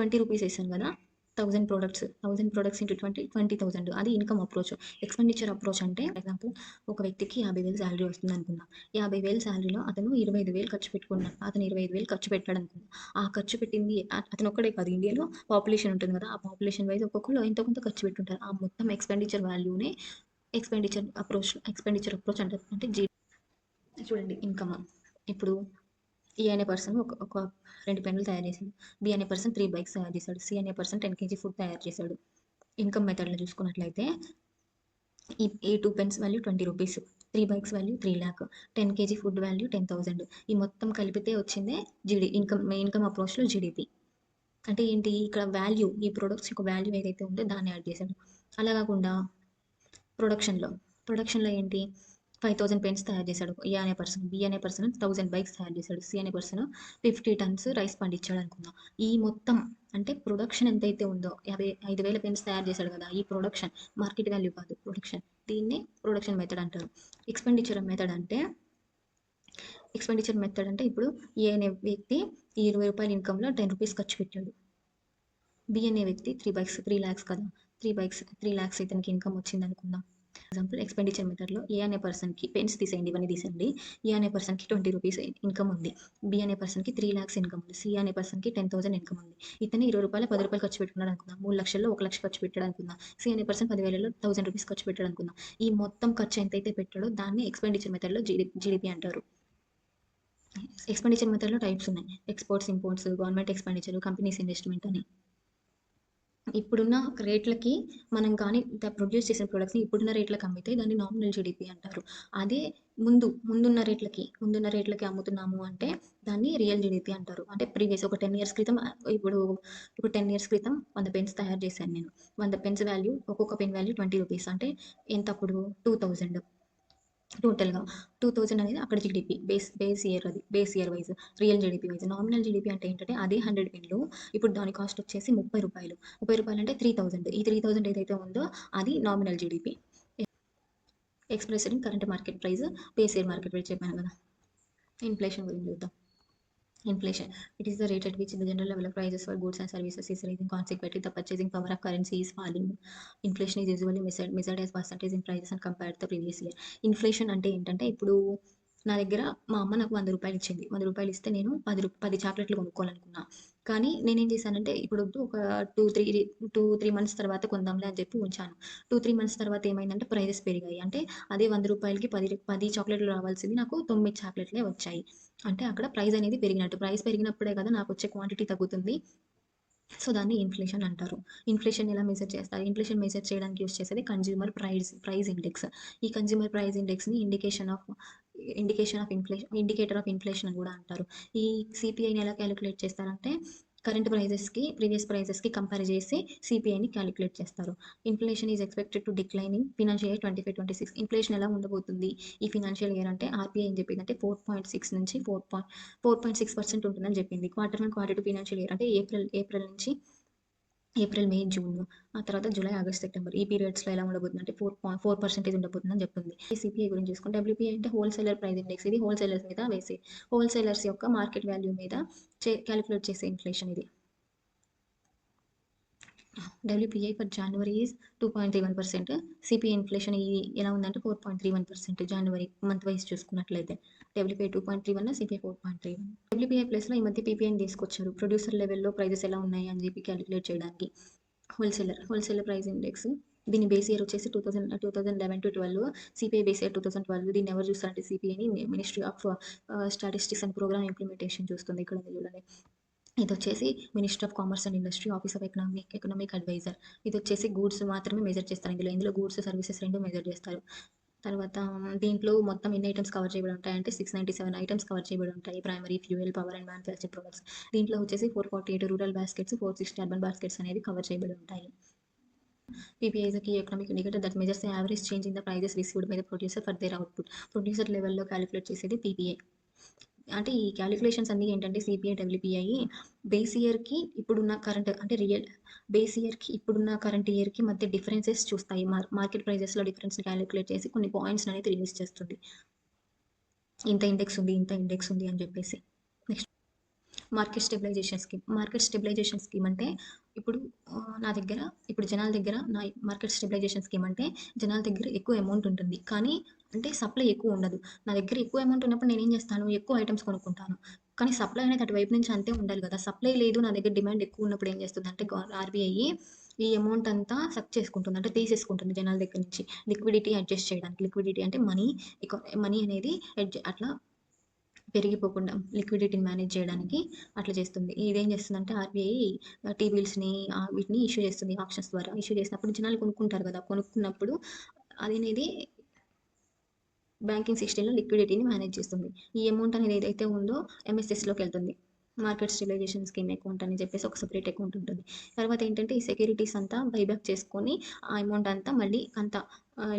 20 రూపీస్ వేసాను కదా, 1000 ప్రొడక్ట్స్ ఇంటూ 20,000, అది ఇన్కమ్ అప్రోచ్. ఎక్స్పెండిచర్ అప్రోచ్ అంటే ఎగ్జాంపుల్, ఒక వ్యక్తికి 50,000 శాలరీ వస్తుంది అనుకుందాం. 50,000 శాలరీలో అతను 25,000 ఖర్చు పెట్టుకున్నాడు. అతను 25,000 ఖర్చు పెట్టాడు అనుకుందాం. ఆ ఖర్చు పెట్టింది అతను ఒక్కడే కాదు, ఇండియాలో పాపులేషన్ ఉంటుంది కదా, ఆ పాపులేషన్ వైజ్ ఒక్కొక్కరు ఎంతో కొంత ఖర్చు పెట్టుంటారు. ఆ మొత్తం ఎక్స్పెండిచర్ వాల్యూనే ఎక్స్పెండిచర్ అప్రోచ్ అంటారు. అంటే చూడండి ఇన్కమ్. ఇప్పుడు ఏ అనే పర్సన్ ఒక 2 పెన్నులు తయారు చేశాడు, బి అనే పర్సన్ 3 బైక్స్ తయారు చేశాడు, సి అనే పర్సన్ 10 kg ఫుడ్ తయారు చేశాడు. ఇన్కమ్ మెథడ్లో చూసుకున్నట్లయితే ఈ 2 pens value 20 rupees, 3 bikes value 3 lakh, 10 kg food value 10,000. ఈ మొత్తం కలిపితే వచ్చిందే ఇన్కమ్ అప్రోచ్లో జీడిపి. అంటే ఏంటి, ఇక్కడ వాల్యూ, ఈ ప్రొడక్ట్స్ యొక్క వాల్యూ ఏదైతే ఉందో దాన్ని యాడ్ చేశాడు. అలా కాకుండా ప్రొడక్షన్లో ఏంటి, 5,000 పెన్స్ తయారు చేశాడు ఏ అనే పర్సన్, బి అనే పర్సన్ 1,000 బైక్స్ తయారు చేశాడు, సి అనే పర్సన్ 50 tons రైస్ పండించాడు అనుకుందాం. ఈ మొత్తం అంటే ప్రొడక్షన్ ఎంతైతే ఉందో 5,000 పెన్స్ తయారు చేశాడు కదా, ఈ ప్రొడక్షన్ మార్కెట్ వాల్యూ కాదు, ప్రొడక్షన్. దీన్ని ప్రొడక్షన్ మెథడ్ అంటారు. ఎక్స్పెండిచర్ మెథడ్ అంటే ఇప్పుడు ఏ అనే వ్యక్తి ఈ 20 రూపాయల ఇన్కమ్లో 10 రూపీస్ ఖర్చు పెట్టాడు. బి అనే వ్యక్తి 3 బైక్స్ 3 lakhs కదా, 3 lakhs ఇతనికి ఇన్కమ్ వచ్చింది అనుకుందాం. ఎగ్జాంపుల్, ఎక్స్పెండిచర్ మెథడ్లో ఏ అనే పర్సన్కి, పెన్స్ తీసేయండి, ఇవన్నీ తీసేయండి, ఏ అనే పర్సన్కి 20 రూపీస్ ఇన్కమ్ ఉంది, బి అనే పర్సన్కి 3 lakhs ఇన్కమ్ ఉంది, సి అనే పర్సన్కి 10,000 ఇన్కమ్ ఉంది. ఇతను 20 రూపాయలు 10 రూపాయలు ఖర్చు పెట్టుకున్నాడు అనుకుందాం, 3 లక్షల్లో 1 లక్ష ఖర్చు పెట్టాడు అనుకుందాం, సి అనే పర్సన్ 10,000లో 1,000 రూపీస్ ఖర్చు పెట్టాడు అనుకుందాం. ఈ మొత్తం ఖర్చు ఎంతైతే పెట్టాడో దాన్ని ఎక్స్పెండిచర్ మెథడ్లో జీడిపి అంటారు. ఎక్స్పెండిచర్ మెథడ్లో టైప్స్ ఉన్నాయి, exports, imports, government expenditure, companies investment అని. ఇప్పుడున్న రేట్లకి మనం కానీ ప్రొడ్యూస్ చేసిన ప్రొడక్ట్స్ని ఇప్పుడున్న రేట్లకు అమ్మితే దాన్ని నామినల్ జీడిపి అంటారు. అదే ముందున్న రేట్లకి అమ్ముతున్నాము అంటే దాన్ని రియల్ జీడిపి అంటారు. అంటే ప్రీవియస్ ఒక 10 years క్రితం, ఇప్పుడు 10 years క్రితం 100 పెన్స్ తయారు చేశాను నేను. 100 పెన్స్ వాల్యూ, ఒక్కొక్క పెన్ వాల్యూ 20 రూపీస్, అంటే ఎంత అప్పుడు 2,000. టోటల్గా 2,000 అనేది అక్కడ GDP, base year wise. Real GDP wise. Nominal GDP అంటే ఏంటంటే అదే 100 పెన్లు, ఇప్పుడు దాని కాస్ట్ వచ్చేసి 30 రూపాయలు. 30 రూపాయలు అంటే 3,000. ఈ 3,000 ఏదైతే ఉందో అది nominal GDP. Expressed in current market price, base year market price చెప్పాను కదా. ఇన్ఫ్లేషన్ గురించి చూద్దాం. Inflation. It is the rate at which the general level of prices for goods and services is rising. Consequently, the purchasing power of currency is falling. Inflation is usually measured as percentage in prices and compared to the previous year. Inflation అంటే ఏంటంటే ఇప్పుడు నా దగ్గర మా అమ్మ నాకు రూ. 100 ఇచ్చింది. రూ. 100 ఇస్తే నేను 10 చాక్లెట్‌లు కొనుక్కోవాలనుకున్నా. కానీ నేనేం చేశానంటే ఇప్పుడొద్దు ఒక 2, 3 మంత్స్ తర్వాత కొందాంలే అని చెప్పి ఉంచాను. 2, 3 మంత్స్ తర్వాత ఏమైందంటే ప్రైజెస్ పెరిగాయి. అంటే అదే రూ. 100కి 10 చాక్లెట్‌లు రావాల్సింది నాకు 9 చాక్లెట్‌లే వచ్చాయి. అంటే అక్కడ ప్రైస్ అనేది పెరిగినట్టు. ప్రైస్ పెరిగినప్పుడే కదా నాకొచ్చే క్వాంటిటీ తగ్గుతుంది. సో, దాన్ని ఇన్‌ఫ్లేషన్ అంటారు. ఇన్‌ఫ్లేషన్ ఎలా మెజర్ చేస్తారు? ఇన్‌ఫ్లేషన్ మెజర్ చేయడానికి యూజ్ చేసేది కన్జ్యూమర్ ప్రైస్ ఇండెక్స్. ఈ కన్జ్యూమర్ ప్రైస్ ఇండెక్స్‌ని ఇండికేటర్ ఆఫ్ ఇన్‌ఫ్లేషన్ అని గూడా అంటారు. ఈ సీపీఐని ఎలా కాలిక్యులేట్ చేస్తారంటే, కరెంట్ ప్రైజెస్‌కి, ప్రీవియస్ ప్రైజెస్‌కి కంపేర్ చేసి సీపీఐని కాలిక్యులేట్ చేస్తారు. Inflation is expected to decline in financial year 25, 26. ఇన్‌ఫ్లేషన్ ఎలా ఉండబోతుంది ఈ ఫినాన్షియల్ ఇయర్ అంటే ఆర్‌బీఐ ఏం చెప్పిందంటే 4.6 నుంచి 4.6% ఉంటుందని చెప్పింది. క్వార్టర్ 1, క్వార్టర్ 2 ఫినాన్షియల్ ఇయర్ అంటే ఏప్రిల్ నుంచి ఏప్రిల్, మే, జూన్ ఆ తర్వాత జూలై, ఆగస్ట్, సెప్టెంబర్ ఈ పీరియడ్స్‌లో ఎలా ఉండబోతుందంటే 4% ఉండబోతుందని చెప్తుంది. ఈ సీపీఐ గురించి చూసుకుంటే డబ్ల్యూపీఐ అంటే హోల్‌సేలర్ ప్రైస్ ఇండెక్స్. ఇది హోల్‌సేలర్స్ మీద వేసే హోల్‌సేలర్స్ యొక్క మార్కెట్ వాల్యూ మీద కాలిక్యులేట్ చేసే ఇన్‌ఫ్లేషన్ ఇది. WPI for January is 2.31%. CPI inflation ఎలా ఉందంటే 4.31% జనవరి మంత్ వైస్ చూసుకున్నట్లయితే. WPI 2.31, CPI 4.31. డబ్ల్యూపీఐ ప్లస్‌లో ఈ మధ్య పీపీఐని తీసుకొచ్చారు. ప్రొడ్యూసర్ లెవెల్‌లో ప్రైజెస్ ఎలా ఉన్నాయి అని చెప్పి కాలిక్యులేట్ చేయడానికి. Wholesaler price index. దీని బేస్ ఇయర్ వచ్చేసి 2011-12. CPI base year 2012. దీన్ని ఎవరు చూస్తారంటే సిపిఐని ministry of statistics and programme implementation చూస్తుంది. ఇక్కడ ఉంది చూడండి. ఇదొచ్చేసి ministry of commerce and industry office of economic adviser. ఇదొచ్చేసి గూడ్స్ మాత్రమే మెజర్ చేస్తారు. ఇందులో గూడ్స్, సర్వీసెస్ 2 మెజర్ చేస్తారు. తర్వాత దీంట్లో మొత్తం ఎన్ని ఐటెమ్స్ కవర్ చేయబడి ఉంటాయంటే 697 ఐటెమ్స్ కవర్ చేయబడి ఉంటాయి. Primary, fuel, power and manufactured products. దీంట్లో వచ్చేసి 448 రూరల్ బాస్కెట్స్, 460 అర్బన్ బాస్కెట్స్ అనేవి కవర్ చేయబడి ఉంటాయి. PPI is a key economic indicator that measures the average change in the prices received by the producer for their output. Producer లెవెల్‌లో calculate చేసేది PPI. అంటే ఈ calculations అన్నీ ఏంటంటే సిపిఐ, డబ్ల్యూపీఐ బేస్ ఇయర్‌కి ఇప్పుడున్న కరెంట్ అంటే బేస్ ఇయర్‌కి ఇప్పుడున్న కరెంట్ ఇయర్‌కి మధ్య డిఫరెన్సెస్ చూస్తాయి. మార్కెట్ ప్రైజెస్‌లో డిఫరెన్స్‌ని కాలిక్యులేట్ చేసి కొన్ని పాయింట్స్ అనేది రిలీజ్ చేస్తుంది. ఇంత ఇండెక్స్ ఉంది అని చెప్పేసి. నెక్స్ట్ మార్కెట్ స్టెబిలైజేషన్ స్కీమ్ అంటే ఇప్పుడు నా దగ్గర ఇప్పుడు జనాల దగ్గర నా మార్కెట్ స్టెబిలైజేషన్ స్కీమ్ అంటే జనాల దగ్గర ఎక్కువ అమౌంట్ ఉంటుంది. కానీ అంటే సప్లై ఎక్కువ ఉండదు. నా దగ్గర ఎక్కువ అమౌంట్ ఉన్నప్పుడు నేనేం చేస్తాను, ఎక్కువ ఐటెమ్స్ కొనుక్కుంటాను. కానీ సప్లై అనేది అటువైపు నుంచి అంతే ఉండాలి కదా! సప్లై లేదు, నా దగ్గర డిమాండ్ ఎక్కువ ఉన్నప్పుడు ఏం చేస్తుందంటే ఆర్‌బీఐ ఈ అమౌంట్ అంతా సక్ చేసుకుంటుంది. అంటే తీసేసుకుంటుంది జనాల దగ్గర నుంచి. లిక్విడిటీ అడ్జస్ట్ చేయడానికి. లిక్విడిటీ అంటే మనీ అనేది అట్లా పెరిగిపోకుండా లిక్విడిటీని మేనేజ్ చేయడానికి అట్లా చేస్తుంది. ఇదేం చేస్తుందంటే ఆర్‌బీఐ టీ బిల్స్‌ని వీటిని ఇష్యూ చేస్తుంది ఆక్షన్స్ ద్వారా. ఇష్యూ చేసినప్పుడు జనాలు కొనుక్కుంటారు కదా! కొనుక్కున్నప్పుడు అదనేది బ్యాంకింగ్ సిస్టమ్‌లో లిక్విడిటీని మేనేజ్ చేస్తుంది. ఈ అమౌంట్ అనేది ఏదైతే ఉందో ఎంఎస్ఎస్‌లోకెళ్తుంది. మార్కెట్ స్టెబిలైజేషన్ స్కీమ్ అకౌంట్ అని చెప్పేసి ఒక సెపరేట్ అకౌంట్ ఉంటుంది. తర్వాత ఏంటంటే ఈ సెక్యూరిటీస్ అంతా బైబ్యాక్ చేసుకొని ఆ అమౌంట్ అంతా మళ్ళీ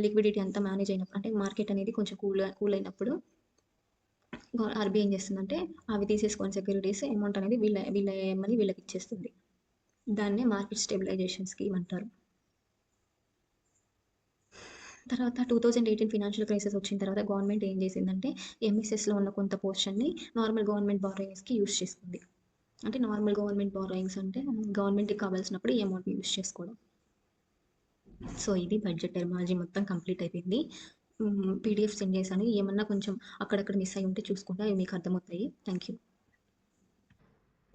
లిక్విడిటీ అంతా మేనేజ్ అయినప్పుడు అంటే మార్కెట్ అనేది కొంచెం కూల్ అయినప్పుడు ఆర్‌బీఐ ఏం చేస్తుందంటే అవి తీసేసుకొని సెక్యూరిటీస్ అమౌంట్ అనేది వీళ్ళ మనీ వీళ్ళకి ఇచ్చేస్తుంది. దాన్నే మార్కెట్ స్టెబిలైజేషన్ స్కీమ్ అంటారు. తర్వాత 2018 ఫినాన్షియల్ క్రైసిస్ వచ్చిన తర్వాత గవర్నమెంట్ ఏం చేసిందంటే ఎంఎస్ఎస్‌లో ఉన్న కొంత పోర్షన్‌ని నార్మల్ గవర్నమెంట్ బారోయింగ్స్‌కి యూజ్ చేసుకుంది. అంటే నార్మల్ గవర్నమెంట్ బారోయింగ్స్ అంటే గవర్నమెంట్‌కి కావాల్సినప్పుడు ఈ అమౌంట్‌ని యూజ్ చేసుకోవడం. సో, ఇది బడ్జెట్ టెర్మినాలజీ మొత్తం కంప్లీట్ అయిపోయింది. పీడీఎఫ్ సెండ్ చేశాను. ఏమన్నా కొంచెం అక్కడక్కడ మిస్ అయ్యి ఉంటే చూసుకుంటే అవి మీకు అర్థమవుతాయి. Thank you.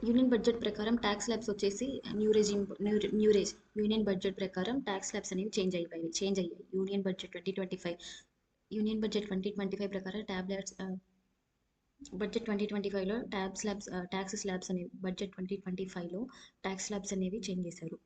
యూనియన్ బడ్జెట్ ప్రకారం ట్యాక్స్ స్లాబ్స్ వచ్చేసి న్యూ రేజ్ యూనియన్ బడ్జెట్ ప్రకారం ట్యాక్స్ స్లాబ్స్ అనేవి చేంజ్ అయ్యాయి. యూనియన్ బడ్జెట్ 2025 ప్రకారం బడ్జెట్ 2025లో ట్యాక్స్ స్లాబ్స్ అనేవి బడ్జెట్ 2025లో ట్యాక్స్ స్లాబ్స్ అనేవి చేంజ్ చేశారు.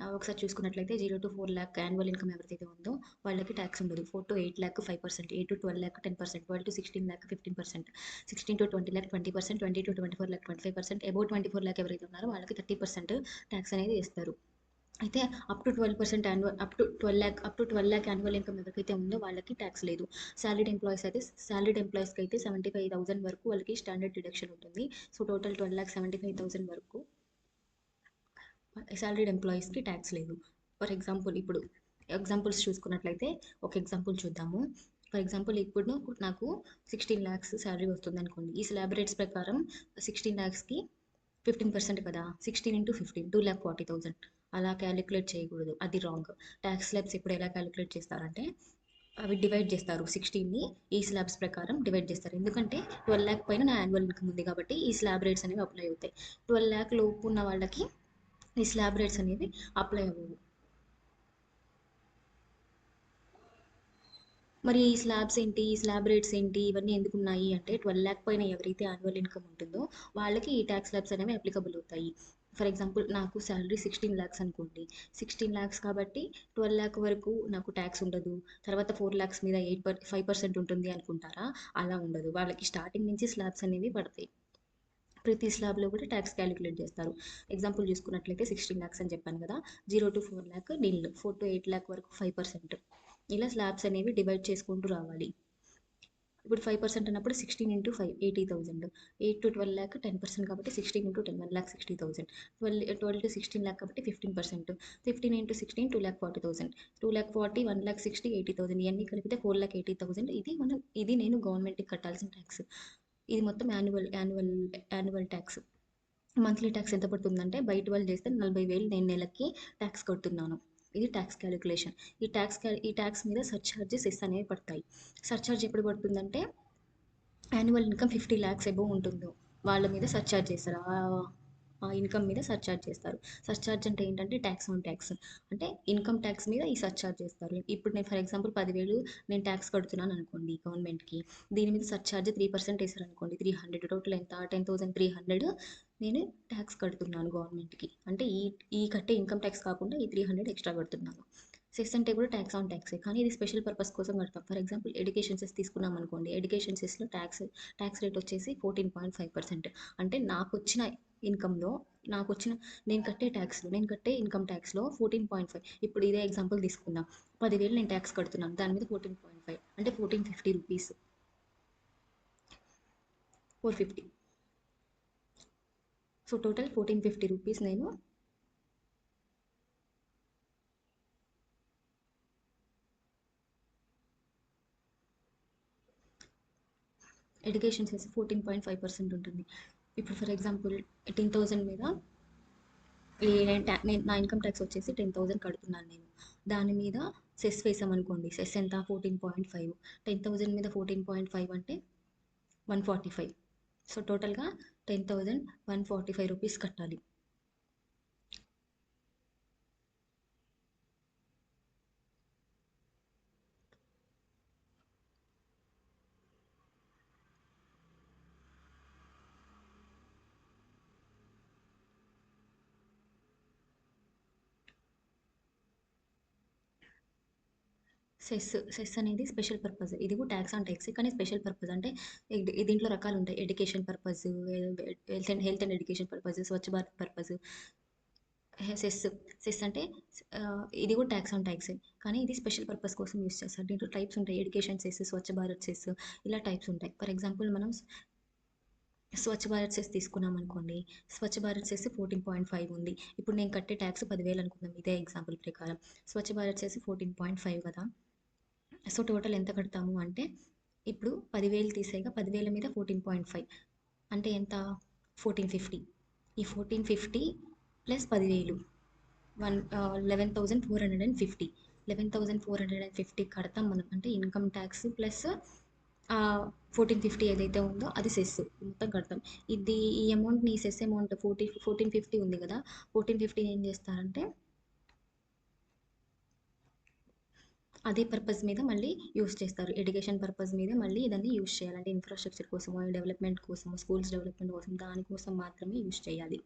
ఒకసారి చూసుకున్నట్లయితే 0-4 లాక్ యాన్యువల్ ఇన్కమ్ ఎవరిదైతే ఉందో వాళ్ళకి ట్యాక్స్ ఉండదు. 4-8 లాక్ 5%, 8-12 లాక్ 10%, 12-16 లాక్ 15%, 16-20 లాక్ 20%, 20-24 లాక్ 25%, అబౌవ్ 24 లాక్ ఎవరైతే ఉన్నారో వాళ్ళకి 30% ట్యాక్స్ అనేది వేస్తారు. అయితే up to 12% up to 12 lakh annual income ఎవరికైతే ఉందో వాళ్ళకి ట్యాక్స్ లేదు. సాలరీడ్ ఎంప్లాయీస్‌కి అయితే 75,000 వరకు వాళ్ళకి స్టాండర్డ్ డిడక్షన్ ఉంటుంది. సో, టోటల్ 12,75,000 వరకు సాలరీడ్ ఎంప్లాయీస్‌కి ట్యాక్స్ లేదు. ఫర్ ఎగ్జాంపుల్ ఇప్పుడు ఎగ్జాంపుల్స్ చూసుకున్నట్లయితే ఒక ఎగ్జాంపుల్ చూద్దాము. ఫర్ ఎగ్జాంపుల్ ఇప్పుడు నాకు 16 లాక్స్ సాలరీ వస్తుందనుకోండి. ఈ స్లాబ్ రేట్స్ ప్రకారం 16 లాక్స్‌కి 15% కదా! 16 ఇంటూ 15 2,40,000 అలా కాలిక్యులేట్ చేయకూడదు. అది రాంగ్. ట్యాక్స్ స్లాబ్స్ ఇప్పుడు ఎలా కాలిక్యులేట్ చేస్తారంటే అవి డివైడ్ చేస్తారు 16ని ఈ స్లాబ్స్ ప్రకారం డివైడ్ చేస్తారు. ఎందుకంటే 12 లాక్ పైన నా యాన్యువల్ ఇన్కమ్ ఉంది కాబట్టి ఈ స్లాబ్ రేట్స్ అనేవి అప్లై అవుతాయి. 12 లాక్ లోపు ఉన్న వాళ్ళకి ఈ స్లాబ్ రేట్స్ అనేవి అప్లై అవ్వవు. మరి ఈ స్లాబ్స్ ఏంటి, ఈ స్లాబ్ రేట్స్ ఏంటి, ఇవన్నీ ఎందుకున్నాయి అంటే 12 లాక్ పైన ఎవరైతే యాన్యువల్ ఇన్కమ్ ఉంటుందో వాళ్ళకి ఈ ట్యాక్స్ స్లాబ్స్ అనేవి అప్లికబుల్ అవుతాయి. ఫర్ ఎగ్జాంపుల్ నాకు శాలరీ 16 లాక్స్ అనుకోండి. 16 లాక్స్ కాబట్టి 12 లాక్ వరకు నాకు ట్యాక్స్ ఉండదు. తర్వాత 4 లాక్స్ మీద 5% ఉంటుంది అనుకుంటారా? అలా ఉండదు. వాళ్ళకి స్టార్టింగ్ నుంచి స్లాబ్స్ అనేవి పడతాయి. ప్రతి స్లాబ్లో కూడా ట్యాక్స్ క్యాలిక్యులేట్ చేస్తారు. ఎగ్జాంపుల్ చూసుకున్నట్లయితే 16 లాక్స్ అని చెప్పాను కదా, 0 to 4 lakh nil, 4 to 8 lakh వరకు 5%. ఇలా స్లాబ్స్ అనేవి డివైడ్ చేసుకుంటూ రావాలి. ఇప్పుడు 5% అన్నప్పుడు 16 ఇంటూ 5 80,000, 8 to 12 లాక్ 10% కాబట్టి 16 ఇంటూ 10 1,60,000, 12 to 16 లాక్ కాబట్టి 15%, 15 ఇంటూ 16 2,40,000, 2,40, 1,60, 80,000 ఇవన్నీ కలిపితే 4,80,000. ఇది నేను గవర్నమెంట్కి కట్టాల్సిన ట్యాక్స్. ఇది మొత్తం యాన్యువల్ ట్యాక్స్. మంత్లీ ట్యాక్స్ ఎంత పడుతుందంటే బయట వాళ్ళు చేస్తే 40,000 నేను నెలకి ట్యాక్స్ కడుతున్నాను. ఇది ట్యాక్స్ క్యాలిక్యులేషన్. ఈ ట్యాక్స్ మీద సర్చార్జెస్ సెస్ అనేవి పడతాయి. సర్చార్జ్ ఎప్పుడు పడుతుందంటే యాన్యువల్ ఇన్కమ్ 50 లాక్స్ ఎబోవ్ ఉంటుందో వాళ్ళ మీద సర్చార్జ్ చేస్తారు. ఆ ఇన్కమ్ మీద సర్చార్జ్ చేస్తారు. సర్చార్జ్ అంటే ఏంటంటే ట్యాక్స్ ఆన్ ట్యాక్స్. అంటే ఇన్కమ్ ట్యాక్స్ మీద ఈ సర్చార్జ్ చేస్తారు. ఇప్పుడు నేను ఫర్ ఎగ్జాంపుల్ 10,000 నేను ట్యాక్స్ కడుతున్నాను అనుకోండి గవర్నమెంట్కి. దీని మీద సర్చార్జ్ 3% వేసారు అనుకోండి, 300, టోటల్ ఎంత 10,300 నేను ట్యాక్స్ కడుతున్నాను గవర్నమెంట్కి. అంటే ఈ కట్టే ఇన్కమ్ ట్యాక్స్ కాకుండా ఈ 300 ఎక్స్ట్రా కడుతున్నాను. సెస్ అంటే కూడా ట్యాక్స్ ఆన్ ట్యాక్సే, కానీ ఇది స్పెషల్ పర్పస్ కోసం కడతాం. ఫర్ ఎగ్జాంపుల్ ఎడ్యుకేషన్ సెస్ తీసుకున్నాం అనుకోండి, ఎడ్యుకేషన్ సెస్లో ట్యాక్స్ రేట్ వచ్చేసి 14.5%. అంటే ఇన్కమ్లో నేను కట్టే ఇన్కమ్ ట్యాక్స్లో 14.5. ఇప్పుడు ఇదే ఎగ్జాంపుల్ తీసుకుందాం, 10,000 నేను ట్యాక్స్ కడుతున్నాను, దాని మీద 14.5 అంటే 1450 రూపీస్, 450. సో టోటల్ 1450 రూపీస్ నేను ఎడ్యుకేషన్ చేసి 14.5% ఉంటుంది. ఇప్పుడు ఫర్ ఎగ్జాంపుల్ 10,000 మీద నా ఇన్కమ్ ట్యాక్స్ వచ్చేసి 10,000 కడుతున్నాను నేను. దాని మీద సెస్ వేసామనుకోండి, సెస్ ఎంత 14.5, 10,000 మీద 14.5 అంటే 145. సో టోటల్గా 10,145 రూపీస్ కట్టాలి. సెస్ అనేది స్పెషల్ పర్పస్. ఇది కూడా ట్యాక్స్ ఆన్ ట్యాక్స్ కానీ స్పెషల్ పర్పస్. అంటే దీంట్లో రకాలు ఉంటాయి, education purpose, health and education purpose, Swachh Bharat purpose. Cess cess అంటే ఇది కూడా ట్యాక్స్ ఆన్ ట్యాక్సే, కానీ ఇది స్పెషల్ పర్పస్ కోసం యూస్ చేస్తారు. దీంట్లో టైప్స్ ఉంటాయి, education cess, Swachh Bharat cess, ఇలా టైప్స్ ఉంటాయి. ఫర్ ఎగ్జాంపుల్ మనం స్వచ్ఛ భారత్ సెస్ తీసుకున్నాం అనుకోండి, స్వచ్ఛ భారత్ సెస్ 14.5 ఉంది. ఇప్పుడు నేను కట్టే ట్యాక్స్ 10,000 అనుకుందాం ఇదే ఎగ్జాంపుల్ ప్రకారం. స్వచ్ఛ భారత్ సెస్ 14.5 కదా. సో టోటల్ ఎంత కడతాము అంటే ఇప్పుడు 10,000 తీసేగా 10,000 మీద 14.5 అంటే ఎంత 1450. ఈ 1450 ప్లస్ 10,000 11,450. 11,450 కడతాం మనం. అంటే ఇన్కమ్ ట్యాక్స్ ప్లస్ 1450 ఏదైతే ఉందో అది సెస్ మొత్తం కడతాం. ఈ అమౌంట్ని, సెస్ అమౌంట్ 1450 ఉంది కదా, 1450 ఏం చేస్తారంటే అదే పర్పస్ మీద మళ్ళీ యూస్ చేస్తారు. ఎడ్యుకేషన్ పర్పస్ మీద మళ్ళీ దాన్ని యూస్ చేయాలంటే ఇన్ఫ్రాస్ట్రక్చర్ కోసమో, డెవలప్మెంట్ కోసమో, స్కూల్స్ డెవలప్మెంట్ కోసం, దానికోసం మాత్రమే యూస్ చేయాలి.